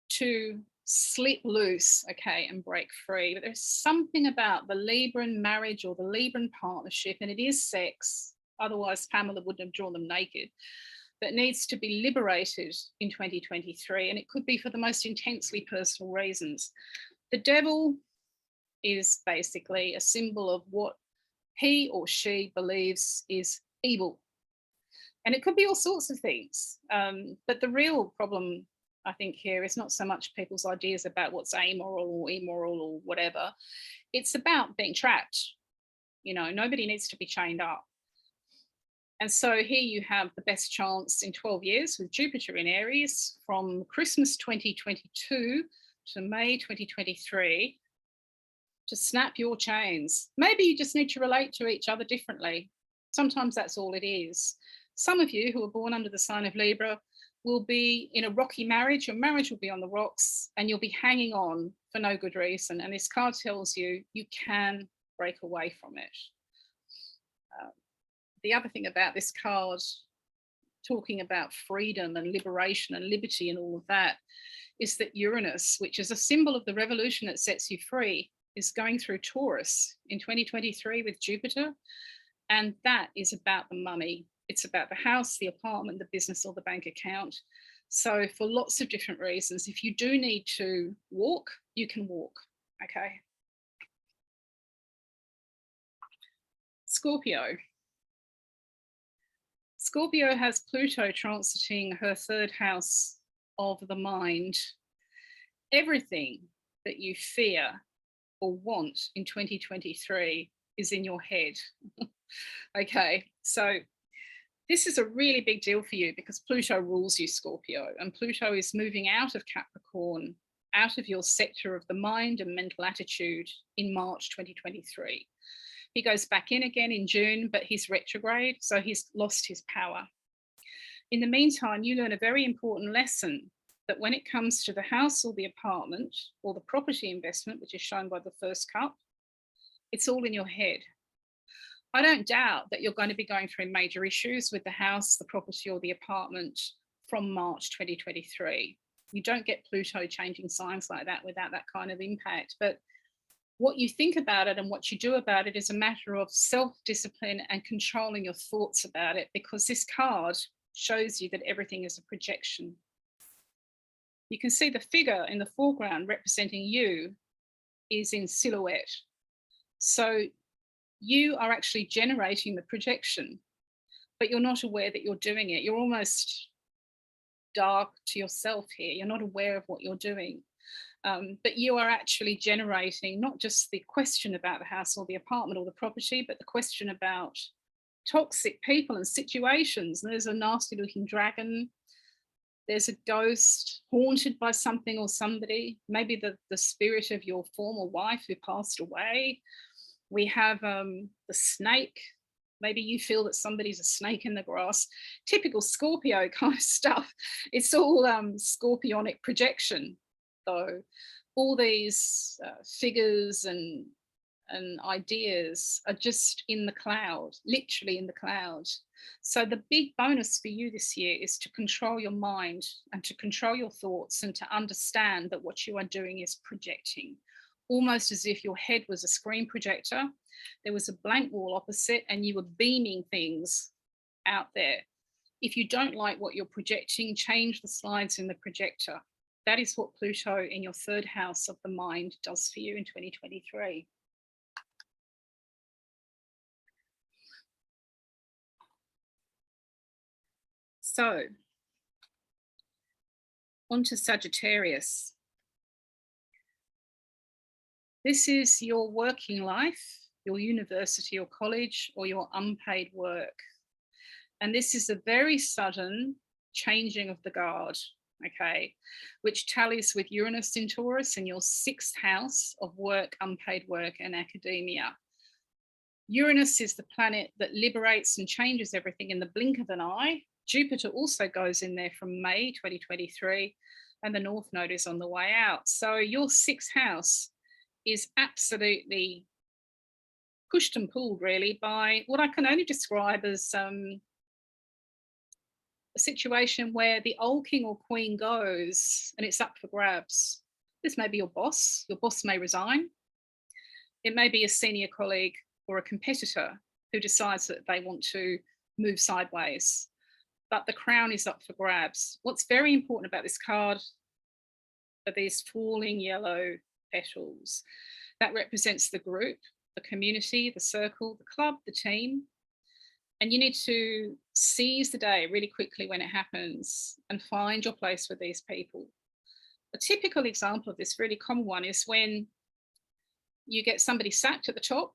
to slip loose, okay, and break free. But there's something about the Libran marriage or the Libran partnership, and it is sex, otherwise Pamela wouldn't have drawn them naked, that needs to be liberated in 2023. And it could be for the most intensely personal reasons. The devil is basically a symbol of what he or she believes is evil. And it could be all sorts of things. But the real problem, I think, here is not so much people's ideas about what's amoral or immoral or whatever. It's about being trapped. You know, nobody needs to be chained up. And so here you have the best chance in 12 years with Jupiter in Aries from Christmas 2022 to May 2023 to snap your chains. Maybe you just need to relate to each other differently. Sometimes that's all it is. Some of you who are born under the sign of Libra will be in a rocky marriage. Your marriage will be on the rocks and you'll be hanging on for no good reason. And this card tells you you can break away from it. The other thing about this card, talking about freedom and liberation and liberty and all of that, is that Uranus, which is a symbol of the revolution that sets you free, is going through Taurus in 2023 with Jupiter. And that is about the money. It's about the house, the apartment, the business, or the bank account. So for lots of different reasons, if you do need to walk, you can walk, okay? Scorpio. Scorpio has Pluto transiting her 3rd house of the mind. Everything that you fear or want in 2023 is in your head. Okay, so this is a really big deal for you because Pluto rules you, Scorpio, and Pluto is moving out of Capricorn, out of your sector of the mind and mental attitude in March 2023. He goes back in again in June, but he's retrograde, so he's lost his power. In the meantime, you learn a very important lesson that when it comes to the house or the apartment or the property investment, which is shown by the first cup, it's all in your head. I don't doubt that you're going to be going through major issues with the house, the property, or the apartment from March 2023. You don't get Pluto changing signs like that without that kind of impact. But what you think about it and what you do about it is a matter of self-discipline and controlling your thoughts about it, because this card shows you that everything is a projection. You can see the figure in the foreground representing you is in silhouette. So you are actually generating the projection, but you're not aware that you're doing it. You're almost dark to yourself here. You're not aware of what you're doing. But you are actually generating not just the question about the house or the apartment or the property, but the question about toxic people and situations. And there's a nasty looking dragon. There's a ghost haunted by something or somebody, maybe the spirit of your former wife who passed away. We have the snake. Maybe you feel that somebody's a snake in the grass. Typical Scorpio kind of stuff. It's all scorpionic projection, though. All these figures and ideas are just in the cloud, literally in the cloud. So the big bonus for you this year is to control your mind and to control your thoughts and to understand that what you are doing is projecting. Almost as if your head was a screen projector, there was a blank wall opposite and you were beaming things out there. If you don't like what you're projecting, change the slides in the projector. That is what Pluto in your third house of the mind does for you in 2023. So, on to Sagittarius. This is your working life, your university or college, or your unpaid work. And this is a very sudden changing of the guard, okay, which tallies with Uranus in Taurus in your sixth house of work, unpaid work, and academia. Uranus is the planet that liberates and changes everything in the blink of an eye. Jupiter also goes in there from May 2023, and the North Node is on the way out. So your sixth house is absolutely pushed and pulled really by what I can only describe as a situation where the old king or queen goes and it's up for grabs. This may be your boss may resign. It may be a senior colleague or a competitor who decides that they want to move sideways, but the crown is up for grabs. What's very important about this card are these falling yellow petals. That represents the group, the community, the circle, the club, the team. And you need to seize the day really quickly when it happens and find your place with these people. A typical example of this, really common one, is when you get somebody sacked at the top,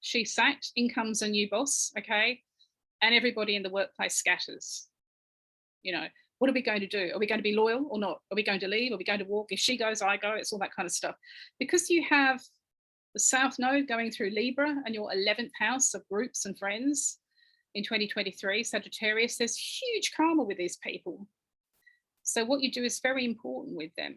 she's sacked, in comes a new boss, okay? And everybody in the workplace scatters. You know, what are we going to do? Are we going to be loyal or not? Are we going to leave? Are we going to walk? If she goes, I go. It's all that kind of stuff. Because you have the South Node going through Libra and your 11th house of groups and friends in 2023, Sagittarius, there's huge karma with these people. So what you do is very important with them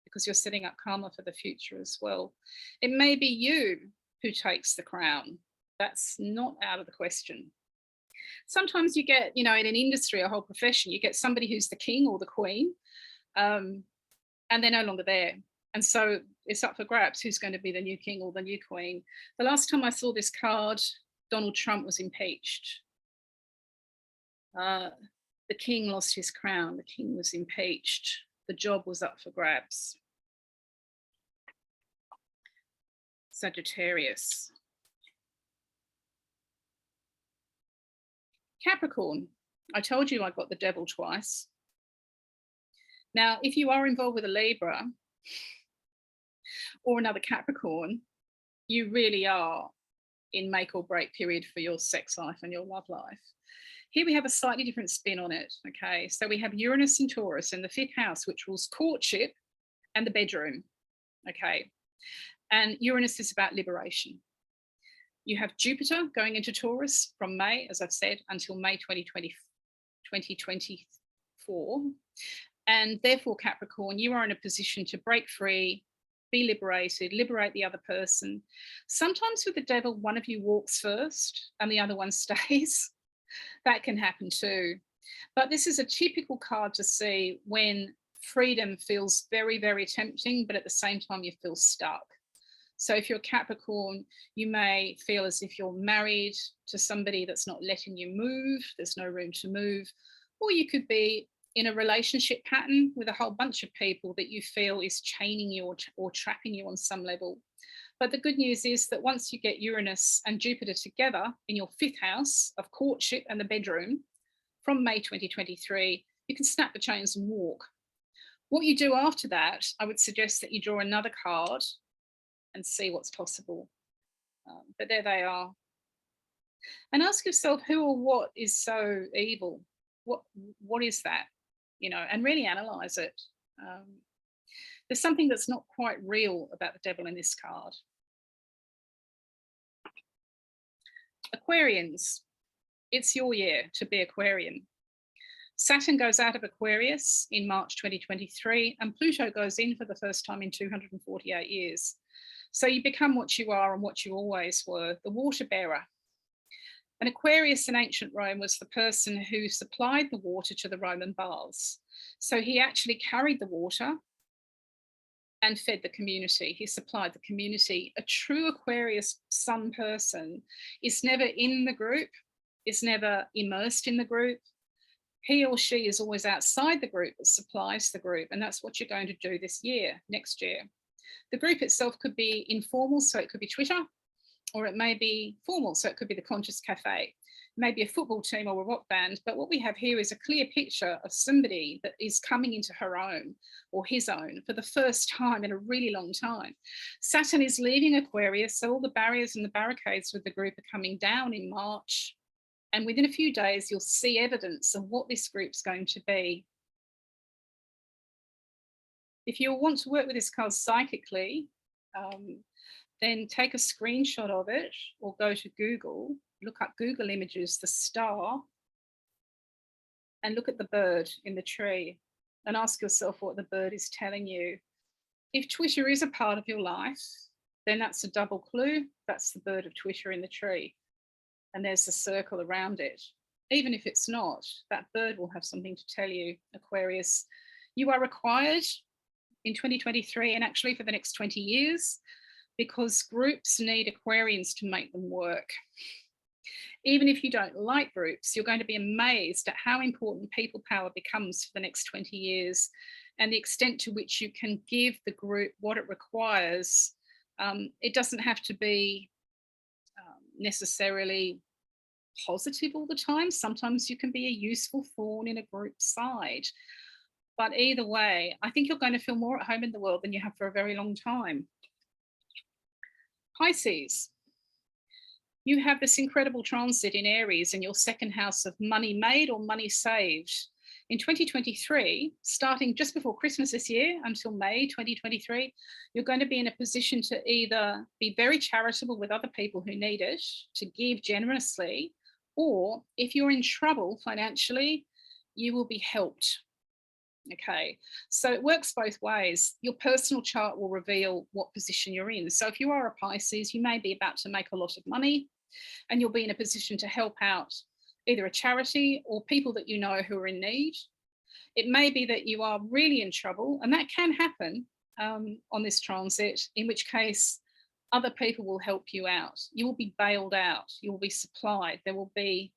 because you're setting up karma for the future as well. It may be you who takes the crown. That's not out of the question. Sometimes you get, you know, in an industry, a whole profession, you get somebody who's the king or the queen, and they're no longer there. And so it's up for grabs who's going to be the new king or the new queen. The last time I saw this card, Donald Trump was impeached. The king lost his crown. The king was impeached. The job was up for grabs. Sagittarius. Capricorn, I told you I got the devil twice. Now, if you are involved with a Libra, or another Capricorn, you really are in make or break period for your sex life and your love life. Here we have a slightly different spin on it. Okay, so we have Uranus and Taurus in the 5th house, which rules courtship and the bedroom. Okay, and Uranus is about liberation. You have Jupiter going into Taurus from May, as I've said, until May 2024. And therefore, Capricorn, you are in a position to break free, be liberated, liberate the other person. Sometimes with the devil, one of you walks first and the other one stays. That can happen too. But this is a typical card to see when freedom feels very, very tempting, but at the same time you feel stuck. So if you're Capricorn, you may feel as if you're married to somebody that's not letting you move, there's no room to move, or you could be in a relationship pattern with a whole bunch of people that you feel is chaining you or trapping you on some level. But the good news is that once you get Uranus and Jupiter together in your 5th house of courtship and the bedroom, from May 2023, you can snap the chains and walk. What you do after that, I would suggest that you draw another card and see what's possible. But there they are. And ask yourself who or what is so evil? What is that? You know, and really analyze it. There's something that's not quite real about the devil in this card. Aquarians, it's your year to be Aquarian. Saturn goes out of Aquarius in March 2023, and Pluto goes in for the first time in 248 years. So you become what you are and what you always were, the water bearer. And Aquarius in ancient Rome was the person who supplied the water to the Roman baths. So he actually carried the water and fed the community. He supplied the community. A true Aquarius sun person is never in the group, is never immersed in the group. He or she is always outside the group but supplies the group. And that's what you're going to do this year, next year. The group itself could be informal, so it could be Twitter, or it may be formal, so it could be the Conscious Cafe, maybe a football team or a rock band. But what we have here is a clear picture of somebody that is coming into her own or his own for the first time in a really long time. Saturn is leaving Aquarius, so all the barriers and the barricades with the group are coming down in March. And within a few days, you'll see evidence of what this group's going to be. If you want to work with this card psychically, then take a screenshot of it or go to Google, look up Google Images, the star, and look at the bird in the tree and ask yourself what the bird is telling you. If Twitter is a part of your life, then that's a double clue. That's the bird of Twitter in the tree. And there's a circle around it. Even if it's not, that bird will have something to tell you, Aquarius. You are required in 2023 and actually for the next 20 years, because groups need Aquarians to make them work. Even if you don't like groups, you're going to be amazed at how important people power becomes for the next 20 years and the extent to which you can give the group what it requires. It doesn't have to be necessarily positive all the time. Sometimes you can be a useful thorn in a group's side. But either way, I think you're going to feel more at home in the world than you have for a very long time. Pisces, you have this incredible transit in Aries in your 2nd house of money made or money saved. In 2023, starting just before Christmas this year until May 2023, you're going to be in a position to either be very charitable with other people who need it, to give generously, or if you're in trouble financially, you will be helped. Okay, so it works both ways. Your personal chart will reveal what position you're in. So if you are a Pisces, you may be about to make a lot of money and you'll be in a position to help out either a charity or people that you know who are in need. It may be that you are really in trouble, and that can happen on this transit, in which case other people will help you out. You will be bailed out, you will be supplied, there will be,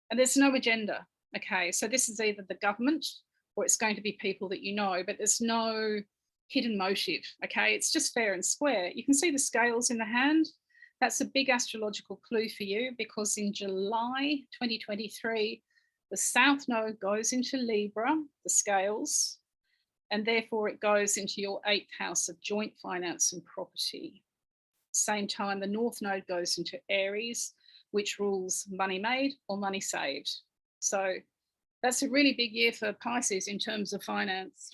and there's no agenda. Okay, so this is either the government or it's going to be people that you know, but there's no hidden motive, okay? It's just fair and square. You can see the scales in the hand. That's a big astrological clue for you, because in July 2023, the South Node goes into Libra, the scales, and therefore it goes into your 8th house of joint finance and property. Same time, the North Node goes into Aries, which rules money made or money saved. So that's a really big year for Pisces in terms of finance.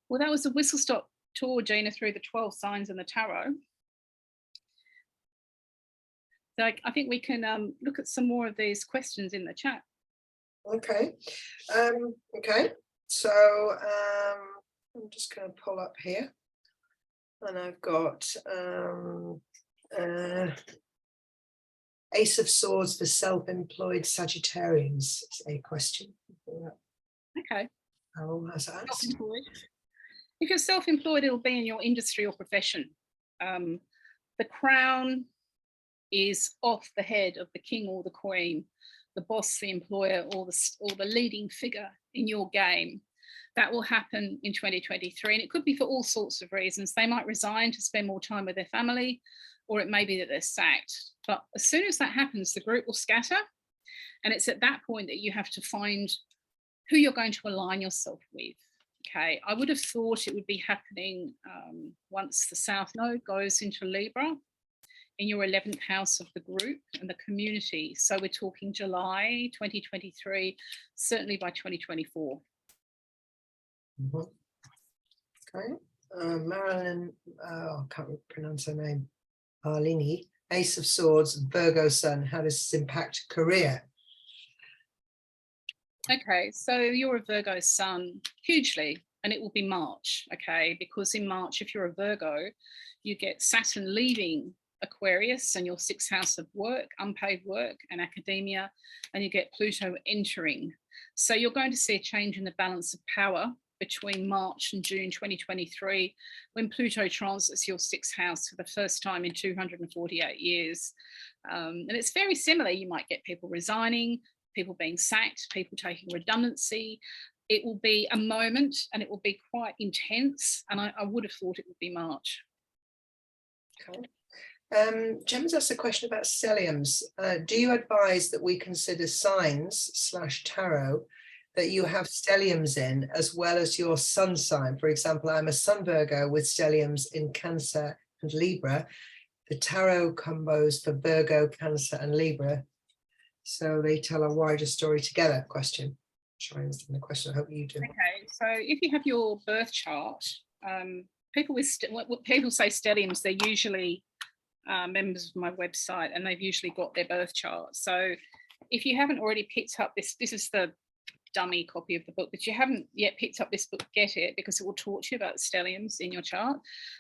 Well, that was a whistle-stop tour, Gina, through the 12 signs in the tarot. So I think we can look at some more of these questions in the chat. Okay. Okay. So I'm just going to pull up here. And I've got Ace of Swords for self-employed Sagittarians. It's a question. Okay. Carol has asked. Self-employed. If you're self-employed, it'll be in your industry or profession. The crown is off the head of the king or the queen, the boss, the employer, or the leading figure in your game. That will happen in 2023, and it could be for all sorts of reasons. They might resign to spend more time with their family, or it may be that they're sacked. But as soon as that happens, the group will scatter, and it's at that point that you have to find who you're going to align yourself with. Okay, I would have thought it would be happening once the South Node goes into Libra in your 11th house of the group and the community. So we're talking July 2023, certainly by 2024. Okay. Marilyn, I can't pronounce her name. Arlini, Ace of Swords, Virgo Sun. How does this impact career? Okay, so you're a Virgo Sun, hugely, and it will be March, okay? Because in March, if you're a Virgo, you get Saturn leaving Aquarius and your 6th house of work, unpaid work and academia, and you get Pluto entering. So you're going to see a change in the balance of power between March and June 2023, when Pluto transits your 6th house for the first time in 248 years. And it's very similar. You might get people resigning, people being sacked, people taking redundancy. It will be a moment and it will be quite intense. And I would have thought it would be March. Okay. Gemma's asked a question about stelliums. Do you advise that we consider signs / tarot that you have stelliums in, as well as your sun sign? For example, I'm a Sun Virgo with stelliums in Cancer and Libra. The tarot combos for Virgo, Cancer and Libra, so they tell a wider story together. Question. Try and understand the question. I hope you do. Okay, so if you have your birth chart, people say stelliums, they're usually members of my website, and they've usually got their birth chart. So if you haven't already picked up this is the dummy copy of the book, but you haven't yet picked up this book, get it, because it will talk to you about stelliums in your chart.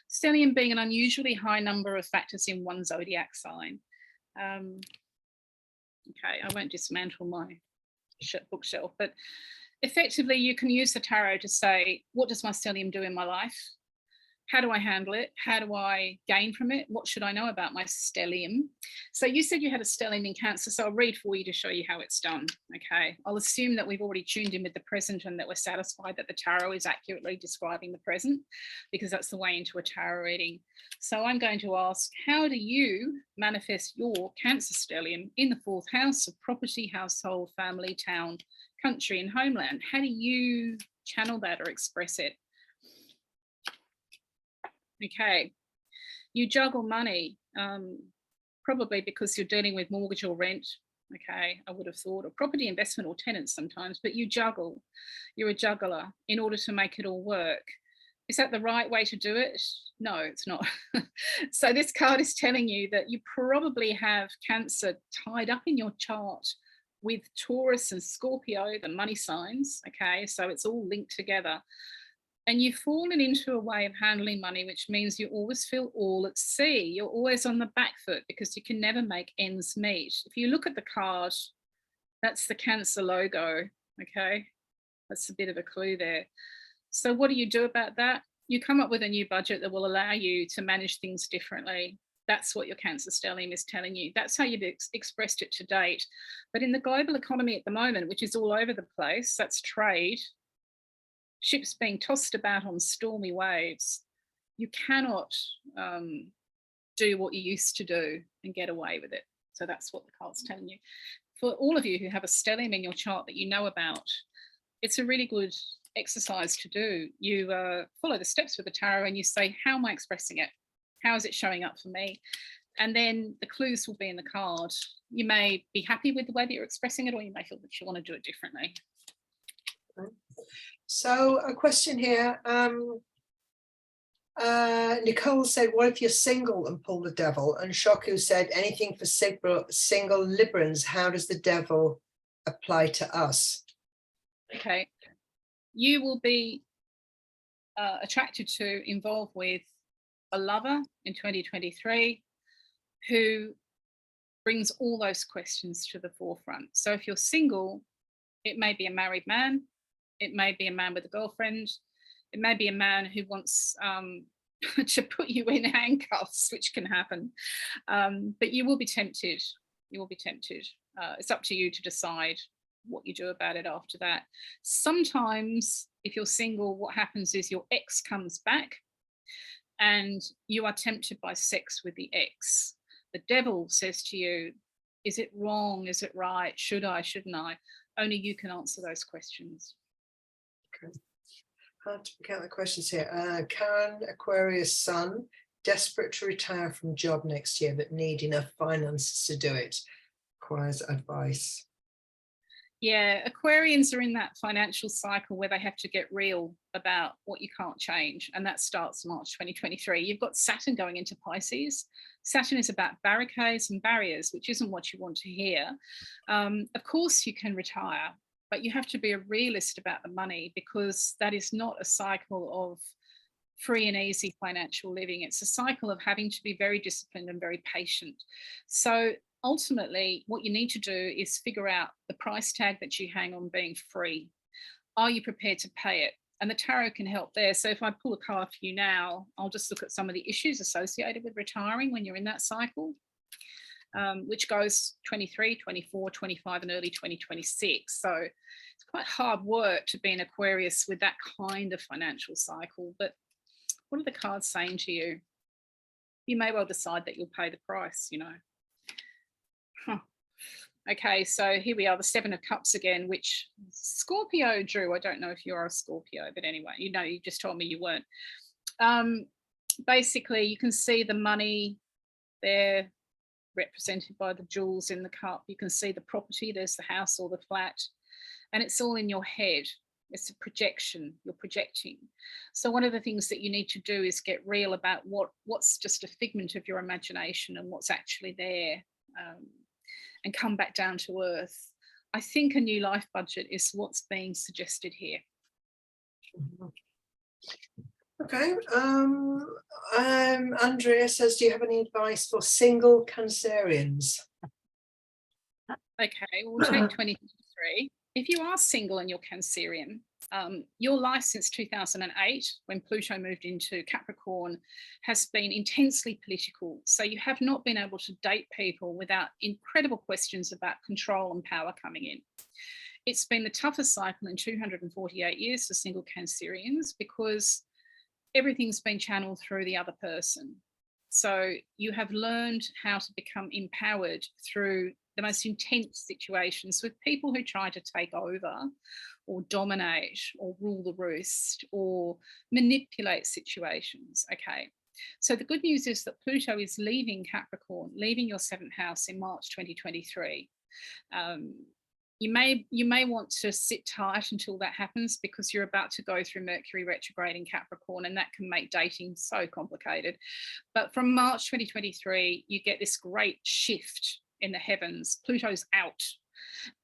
Stellium being an unusually high number of factors in one zodiac sign. Okay, I won't dismantle my bookshelf, but effectively you can use the tarot to say, what does my stellium do in my life? How do I handle it? How do I gain from it? What should I know about my stellium? So you said you had a stellium in Cancer, so I'll read for you to show you how it's done. Okay, I'll assume that we've already tuned in with the present and that we're satisfied that the tarot is accurately describing the present, because that's the way into a tarot reading. So I'm going to ask, how do you manifest your Cancer stellium in the 4th house of property, household, family, town, country and homeland? How do you channel that or express it? Okay, you juggle money, probably because you're dealing with mortgage or rent. Okay, I would have thought, or property investment or tenants sometimes, but you juggle. You're a juggler in order to make it all work. Is that the right way to do it? No, it's not. So this card is telling you that you probably have Cancer tied up in your chart with Taurus and Scorpio, the money signs. Okay, so it's all linked together. And you've fallen into a way of handling money, which means you always feel all at sea. You're always on the back foot because you can never make ends meet. If you look at the card, that's the Cancer logo, okay? That's a bit of a clue there. So what do you do about that? You come up with a new budget that will allow you to manage things differently. That's what your Cancer stellium is telling you. That's how you've expressed it to date. But in the global economy at the moment, which is all over the place, that's trade, ships being tossed about on stormy waves, you cannot do what you used to do and get away with it. So that's what the card's telling you. For all of you who have a stellium in your chart that you know about, it's a really good exercise to do. You follow the steps with the tarot and you say, how am I expressing it? How is it showing up for me? And then the clues will be in the card. You may be happy with the way that you're expressing it, or you may feel that you want to do it differently. So a question here. Nicole said, what if you're single and pull the devil? And Shoku said, anything for single Librans, how does the devil apply to us? Okay. You will be attracted to, involved with a lover in 2023 who brings all those questions to the forefront. So if you're single, it may be a married man, it may be a man with a girlfriend, it may be a man who wants to put you in handcuffs, which can happen. But you will be tempted. You will be tempted. It's up to you to decide what you do about it after that. Sometimes, if you're single, what happens is your ex comes back and you are tempted by sex with the ex. The devil says to you, is it wrong? Is it right? Should I? Shouldn't I? Only you can answer those questions. Okay. Hard to pick out the questions here. Karen, Aquarius sun, desperate to retire from job next year, but need enough finances to do it. Requires advice. Yeah, Aquarians are in that financial cycle where they have to get real about what you can't change. And that starts March 2023. You've got Saturn going into Pisces. Saturn is about barricades and barriers, which isn't what you want to hear. Of course, you can retire, but you have to be a realist about the money, because that is not a cycle of free and easy financial living. It's a cycle of having to be very disciplined and very patient. So ultimately, what you need to do is figure out the price tag that you hang on being free. Are you prepared to pay it? And the tarot can help there. So if I pull a card for you now, I'll just look at some of the issues associated with retiring when you're in that cycle, which goes 23, 24, 25, and early 2026. So it's quite hard work to be an Aquarius with that kind of financial cycle. But what are the cards saying to you? You may well decide that you'll pay the price, you know. Okay, so here we are, the Seven of Cups again, which Scorpio drew. I don't know if you're a Scorpio, but anyway, you know, you just told me you weren't. Basically, you can see the money there represented by the jewels in the cup. You can see the property, there's the house or the flat, and it's all in your head. It's a projection, you're projecting. So one of the things that you need to do is get real about what's just a figment of your imagination and what's actually there. And come back down to earth. I think a new life budget is what's being suggested here. Okay. Andrea says, do you have any advice for single Cancerians? Okay, we'll take 2023. If you are single and you're Cancerian, your life since 2008, when Pluto moved into Capricorn, has been intensely political. So you have not been able to date people without incredible questions about control and power coming in. It's been the toughest cycle in 248 years for single Cancerians, because everything's been channeled through the other person. So you have learned how to become empowered through the most intense situations with people who try to take over or dominate or rule the roost or manipulate situations. Okay, so the good news is that Pluto is leaving Capricorn, leaving your seventh house in March 2023. You may want to sit tight until that happens, because you're about to go through Mercury retrograde in Capricorn, and that can make dating so complicated. But from March 2023, you get this great shift in the heavens. Pluto's out,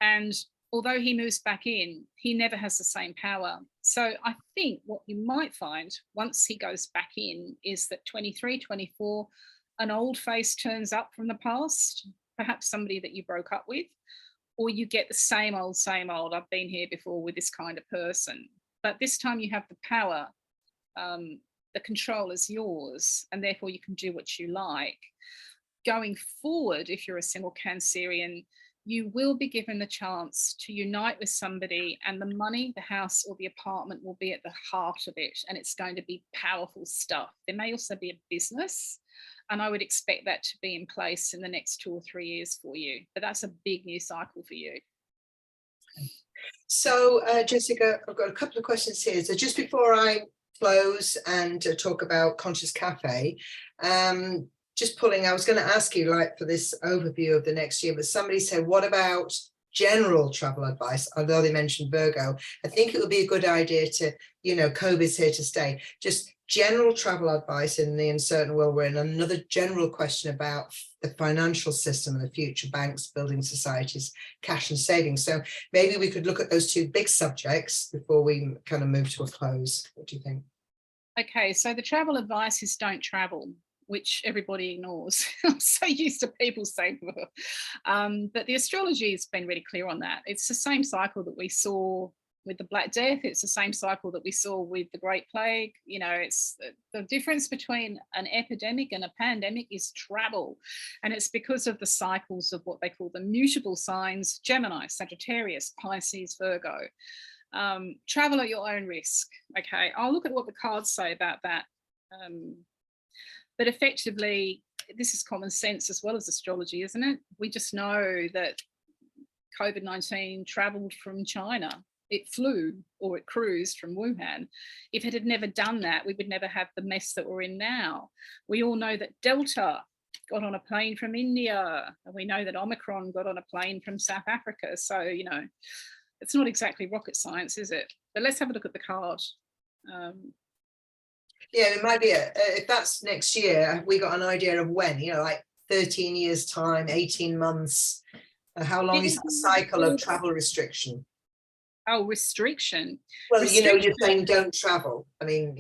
and although he moves back in, he never has the same power. So I think what you might find once he goes back in is that 23, 24, an old face turns up from the past, perhaps somebody that you broke up with, or you get the same old, I've been here before with this kind of person. But this time you have the power, the control is yours, and therefore you can do what you like. Going forward, if you're a single Cancerian, you will be given the chance to unite with somebody, and the money, the house or the apartment will be at the heart of it, and it's going to be powerful stuff. There may also be a business, and I would expect that to be in place in the next 2 or 3 years for you. But that's a big new cycle for you. So, Jessica, I've got a couple of questions here. So just before I close and talk about Conscious Cafe, just pulling, I was going to ask you, like, for this overview of the next year, but somebody said, what about general travel advice? Although they mentioned Virgo, I think it would be a good idea to, COVID's here to stay. Just general travel advice in the uncertain world we're in. Another general question about the financial system and the future, banks, building societies, cash and savings. So maybe we could look at those two big subjects before we kind of move to a close. What do you think? Okay, so the travel advice is don't travel, which everybody ignores. I'm so used to people saying, but the astrology has been really clear on that. It's the same cycle that we saw with the Black Death. It's the same cycle that we saw with the Great Plague. It's the difference between an epidemic and a pandemic is travel. And it's because of the cycles of what they call the mutable signs: Gemini, Sagittarius, Pisces, Virgo. Travel at your own risk. Okay, I'll look at what the cards say about that. But effectively, this is common sense as well as astrology, isn't it? We just know that COVID-19 travelled from China. It flew or it cruised from Wuhan. If it had never done that, we would never have the mess that we're in now. We all know that Delta got on a plane from India, and we know that Omicron got on a plane from South Africa. So, it's not exactly rocket science, is it? But let's have a look at the card. Yeah, it might be, if that's next year, we got an idea of when, like 13 years time, 18 months. How long is the cycle of travel restriction? Oh, restriction. Well, you're saying don't travel. I mean,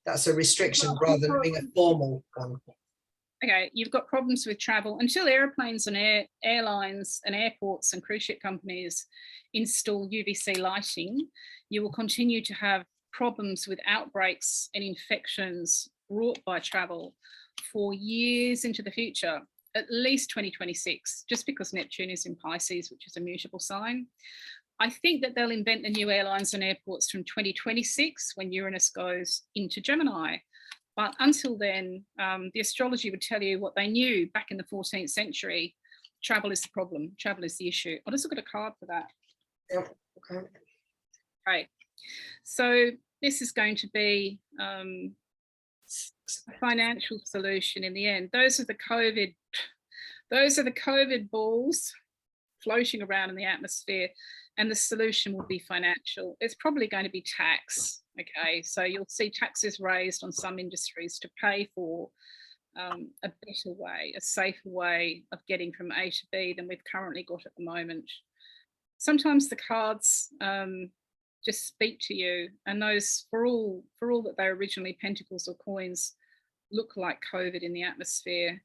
that's a restriction rather than being a formal one. Okay, you've got problems with travel until airplanes and airlines and airports and cruise ship companies install UVC lighting. You will continue to have problems with outbreaks and infections brought by travel for years into the future, at least 2026, just because Neptune is in Pisces, which is a mutable sign. I think that they'll invent the new airlines and airports from 2026 when Uranus goes into Gemini. But until then, the astrology would tell you what they knew back in the 14th century. Travel is the problem. Travel is the issue. I'll just look at a card for that. Yep. Okay. Okay. So this is going to be a financial solution in the end. Those are the COVID balls floating around in the atmosphere, and the solution will be financial. It's probably going to be tax. Okay, so you'll see taxes raised on some industries to pay for a better way, a safer way of getting from A to B than we've currently got at the moment. Sometimes the cards just speak to you, and those, for all that they're originally pentacles or coins, look like COVID in the atmosphere.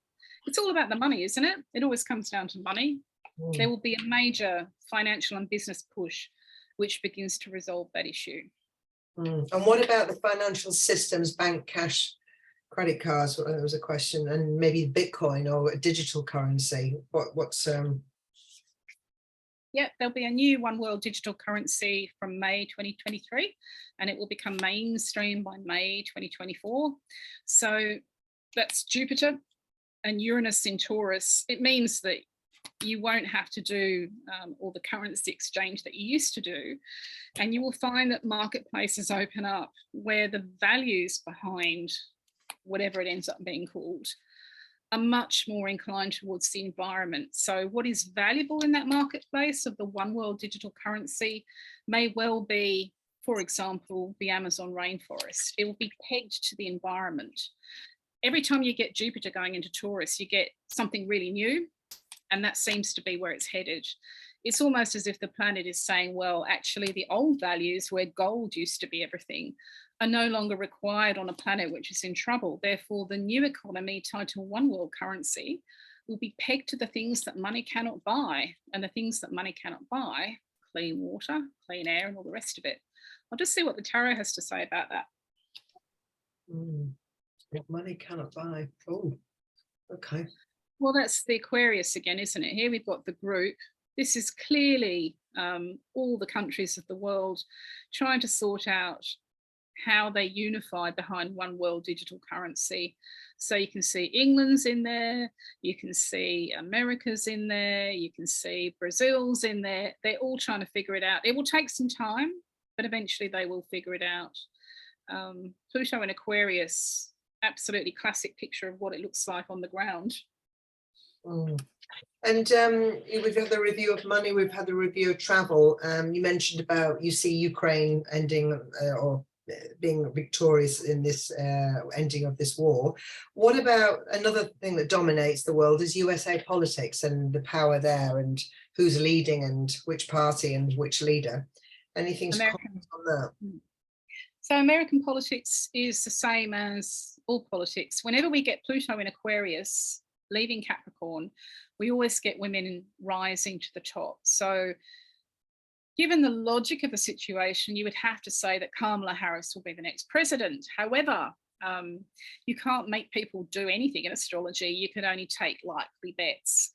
It's all about the money, isn't it? It always comes down to money. There will be a major financial and business push which begins to resolve that issue. And what about the financial systems, bank, cash, credit cards? There was a question, and maybe Bitcoin or a digital currency. What's Yeah, there'll be a new one world digital currency from May 2023, and it will become mainstream by May 2024. So that's Jupiter and Uranus in Taurus. It means that you won't have to do all the currency exchange that you used to do. And you will find that marketplaces open up where the values behind whatever it ends up being called are much more inclined towards the environment. So what is valuable in that marketplace of the one world digital currency may well be, for example, the Amazon rainforest. It will be pegged to the environment. Every time you get Jupiter going into Taurus, you get something really new. And that seems to be where it's headed. It's almost as if the planet is saying, well, actually the old values where gold used to be everything are no longer required on a planet which is in trouble. Therefore, the new economy tied to one world currency will be pegged to the things that money cannot buy. And the things that money cannot buy, clean water, clean air, and all the rest of it. I'll just see what the tarot has to say about that. What money cannot buy. Oh, okay. Well, that's the Aquarius again, isn't it? Here we've got the group. This is clearly all the countries of the world trying to sort out how they unify behind one world digital currency. So you can see England's in there, you can see America's in there, you can see Brazil's in there. They're all trying to figure it out. It will take some time, but eventually they will figure it out. Pluto in Aquarius, absolutely classic picture of what it looks like on the ground. Mm. And we've had the review of money, we've had the review of travel. You mentioned about you see Ukraine ending or being victorious in this ending of this war. What about another thing that dominates the world is USA politics and the power there and who's leading and which party and which leader? Anything to comment on that? So American politics is the same as all politics. Whenever we get Pluto in Aquarius leaving Capricorn, we always get women rising to the top. So given the logic of the situation, you would have to say that Kamala Harris will be the next president. However, you can't make people do anything in astrology. You can only take likely bets.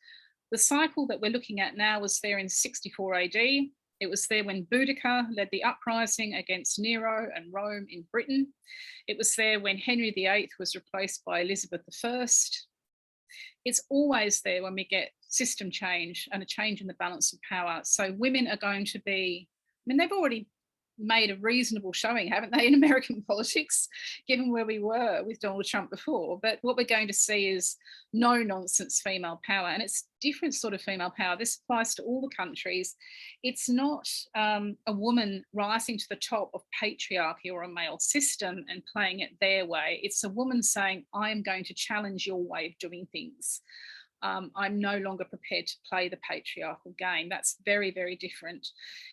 The cycle that we're looking at now was there in 64 AD. It was there when Boudicca led the uprising against Nero and Rome in Britain. It was there when Henry VIII was replaced by Elizabeth I. It's always there when we get system change and a change in the balance of power. So women are going to be, I mean, they've already made a reasonable showing, haven't they, in American politics, given where we were with Donald Trump before. But what we're going to see is no nonsense female power, and it's different sort of female power. This applies to all the countries. It's not a woman rising to the top of patriarchy or a male system and playing it their way. It's a woman saying, I am going to challenge your way of doing things. I'm no longer prepared to play the patriarchal game. That's very, very different.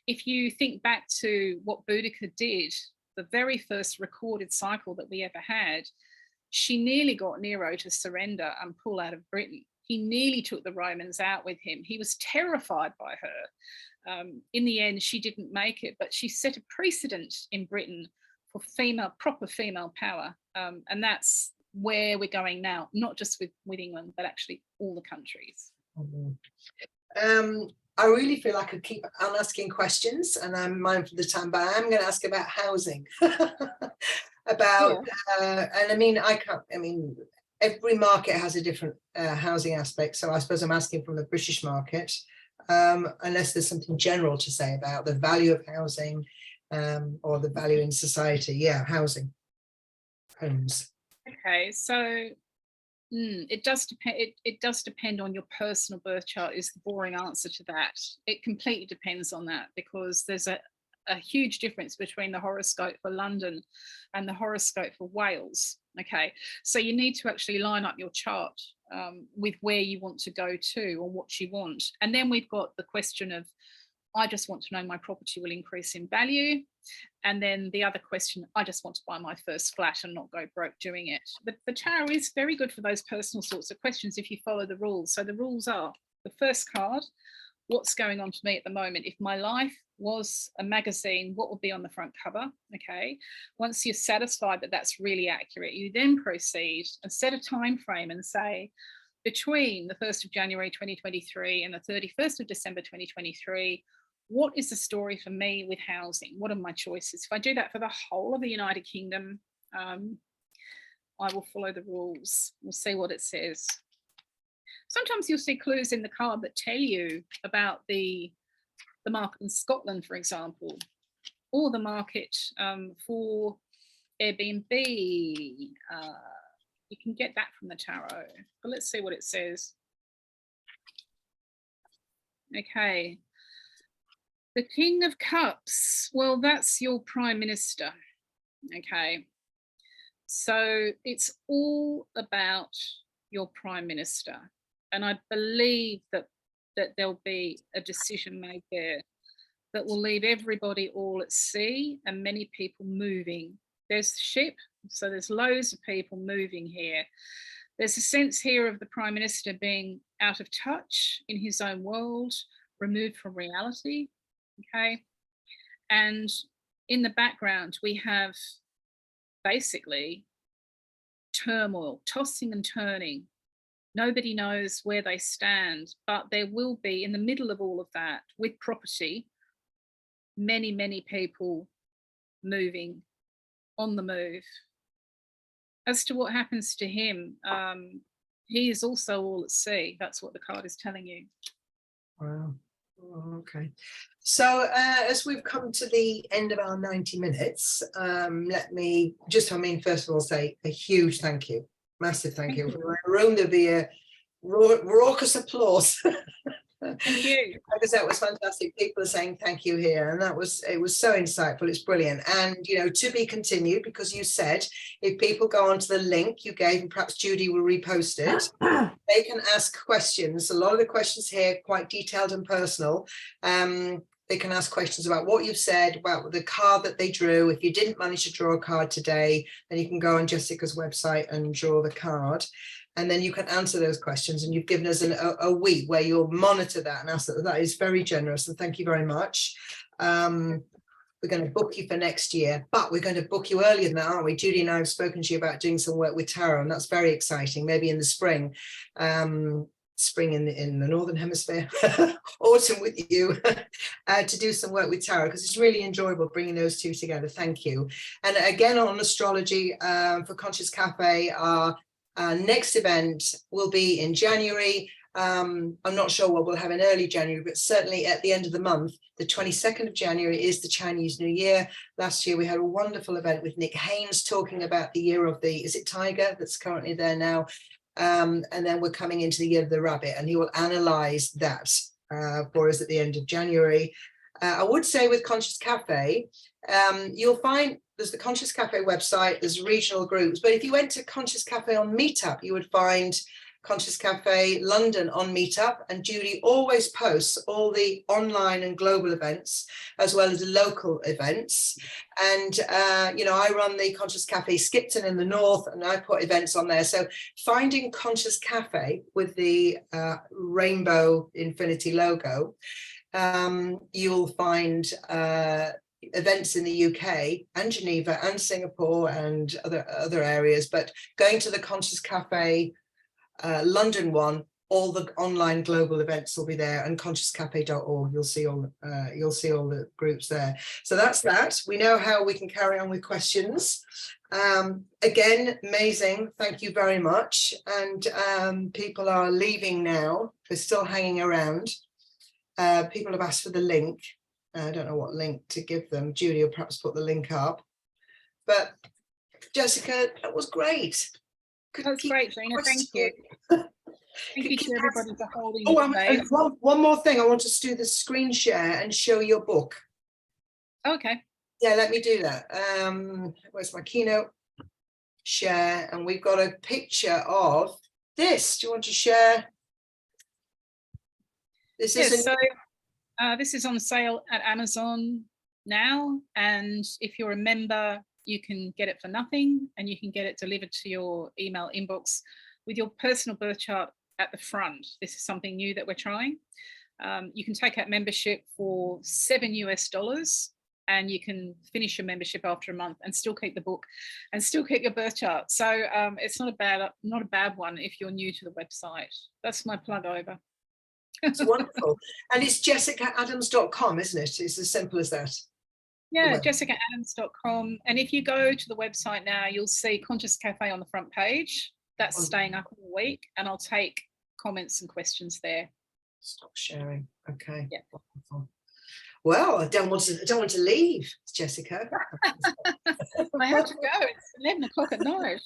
If you think back to what Boudicca did, the very first recorded cycle that we ever had, she nearly got Nero to surrender and pull out of Britain. He nearly took the Romans out with him. He was terrified by her. In the end, she didn't make it, but she set a precedent in Britain for proper female power. And that's where we're going now, not just with England, but actually all the countries. I really feel I could keep on asking questions, and I'm mindful of the time, but I am going to ask about housing. About and I mean, every market has a different housing aspect, so I suppose I'm asking from the British market, unless there's something general to say about the value of housing, or the value in society. Housing, homes. Okay, so it does depend. It does depend on your personal birth chart. Is the boring answer to that? It completely depends on that, because there's a huge difference between the horoscope for London and the horoscope for Wales. Okay, so you need to actually line up your chart with where you want to go to or what you want, and then we've got the question of, I just want to know my property will increase in value. And then the other question, I just want to buy my first flat and not go broke doing it. But the tarot is very good for those personal sorts of questions if you follow the rules. So the rules are, the first card, what's going on for me at the moment? If my life was a magazine, what will be on the front cover? Okay. Once you're satisfied that that's really accurate, you then proceed and set a time frame and say, between the 1st of January 2023 and the 31st of December 2023, what is the story for me with housing? What are my choices? If I do that for the whole of the United Kingdom, I will follow the rules. We'll see what it says. Sometimes you'll see clues in the card that tell you about the market in Scotland, for example, or the market for Airbnb. You can get that from the tarot, but let's see what it says. Okay. The King of Cups, well, that's your Prime Minister, okay? So it's all about your Prime Minister. And I believe that there'll be a decision made there that will leave everybody all at sea and many people moving. There's the ship, so there's loads of people moving here. There's a sense here of the Prime Minister being out of touch in his own world, removed from reality. Okay, and in the background we have basically turmoil, tossing and turning. Nobody knows where they stand, but there will be, in the middle of all of that, with property, many, many people moving, on the move. as to what happens to him, he is also all at sea. That's what the card is telling you. Wow. Oh, okay. So as we've come to the end of our 90 minutes, let me just, first of all, say a huge thank you, massive thank you. If we were in a room, there'd be a raucous applause. Thank you. Because that was fantastic. People are saying thank you here, and it was so insightful. It's brilliant. And to be continued, because you said if people go onto the link you gave, and perhaps Judy will repost it, they can ask questions. A lot of the questions here quite detailed and personal. They can ask questions about what you've said, about the card that they drew. If you didn't manage to draw a card today, then you can go on Jessica's website and draw the card. And then you can answer those questions. And you've given us a week where you'll monitor that and ask that. That is very generous. And thank you very much. We're going to book you for next year, but we're going to book you earlier than that, aren't we? Judy and I have spoken to you about doing some work with tarot, and that's very exciting. Maybe in the spring. Spring in the northern hemisphere, autumn with you, to do some work with tarot, because it's really enjoyable bringing those two together. Thank you. And again, on astrology, for Conscious Cafe, our next event will be in January. I'm not sure what we'll have in early January, but certainly at the end of the month, the 22nd of January is the Chinese New Year. Last year we had a wonderful event with Nick Haynes talking about the year of the, is it Tiger, that's currently there now? And then we're coming into the year of the rabbit, and he will analyze that for us at the end of January. I would say with Conscious Cafe, you'll find there's the Conscious Cafe website, there's regional groups, but if you went to Conscious Cafe on Meetup, you would find Conscious Cafe London on Meetup, and Judy always posts all the online and global events as well as local events. And I run the Conscious Cafe Skipton in the north, and I put events on there. So finding Conscious Cafe with the rainbow infinity logo, you'll find events in the UK and Geneva and Singapore and other areas. But going to the Conscious Cafe London one, all the online global events will be there, and consciouscafe.org. You'll see all the groups there. So that's that. We know how we can carry on with questions. Again, amazing. Thank you very much. And people are leaving now. We're still hanging around. People have asked for the link. I don't know what link to give them. Judy will perhaps put the link up. But Jessica, that was great. That's great, Gina. Thank you. Thank you to everybody for holding. One more thing. I want us to do the screen share and show your book. Okay. Yeah, let me do that. Where's my keynote? Share, and we've got a picture of this. Do you want to share? This is on sale at Amazon now, and if you're a member, you can get it for nothing, and you can get it delivered to your email inbox with your personal birth chart at the front. This is something new that we're trying. You can take out membership for $7 US, and you can finish your membership after a month and still keep the book and still keep your birth chart. So it's not a bad one if you're new to the website. That's my plug over. It's wonderful. And it's jessicaadams.com, isn't it? It's as simple as that. Yeah, jessicaadams.com. And if you go to the website now, you'll see Conscious Cafe on the front page. That's staying up all week, and I'll take comments and questions there. Stop sharing. Okay. Yeah. Wonderful. Well, I don't want to leave, Jessica. I have to go. It's 11 o'clock at night.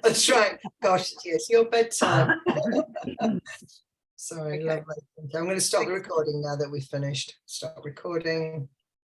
That's right. Gosh, yes, your bedtime. Sorry, Okay. lovely. Okay, I'm going to stop the recording now that we've finished. Stop recording.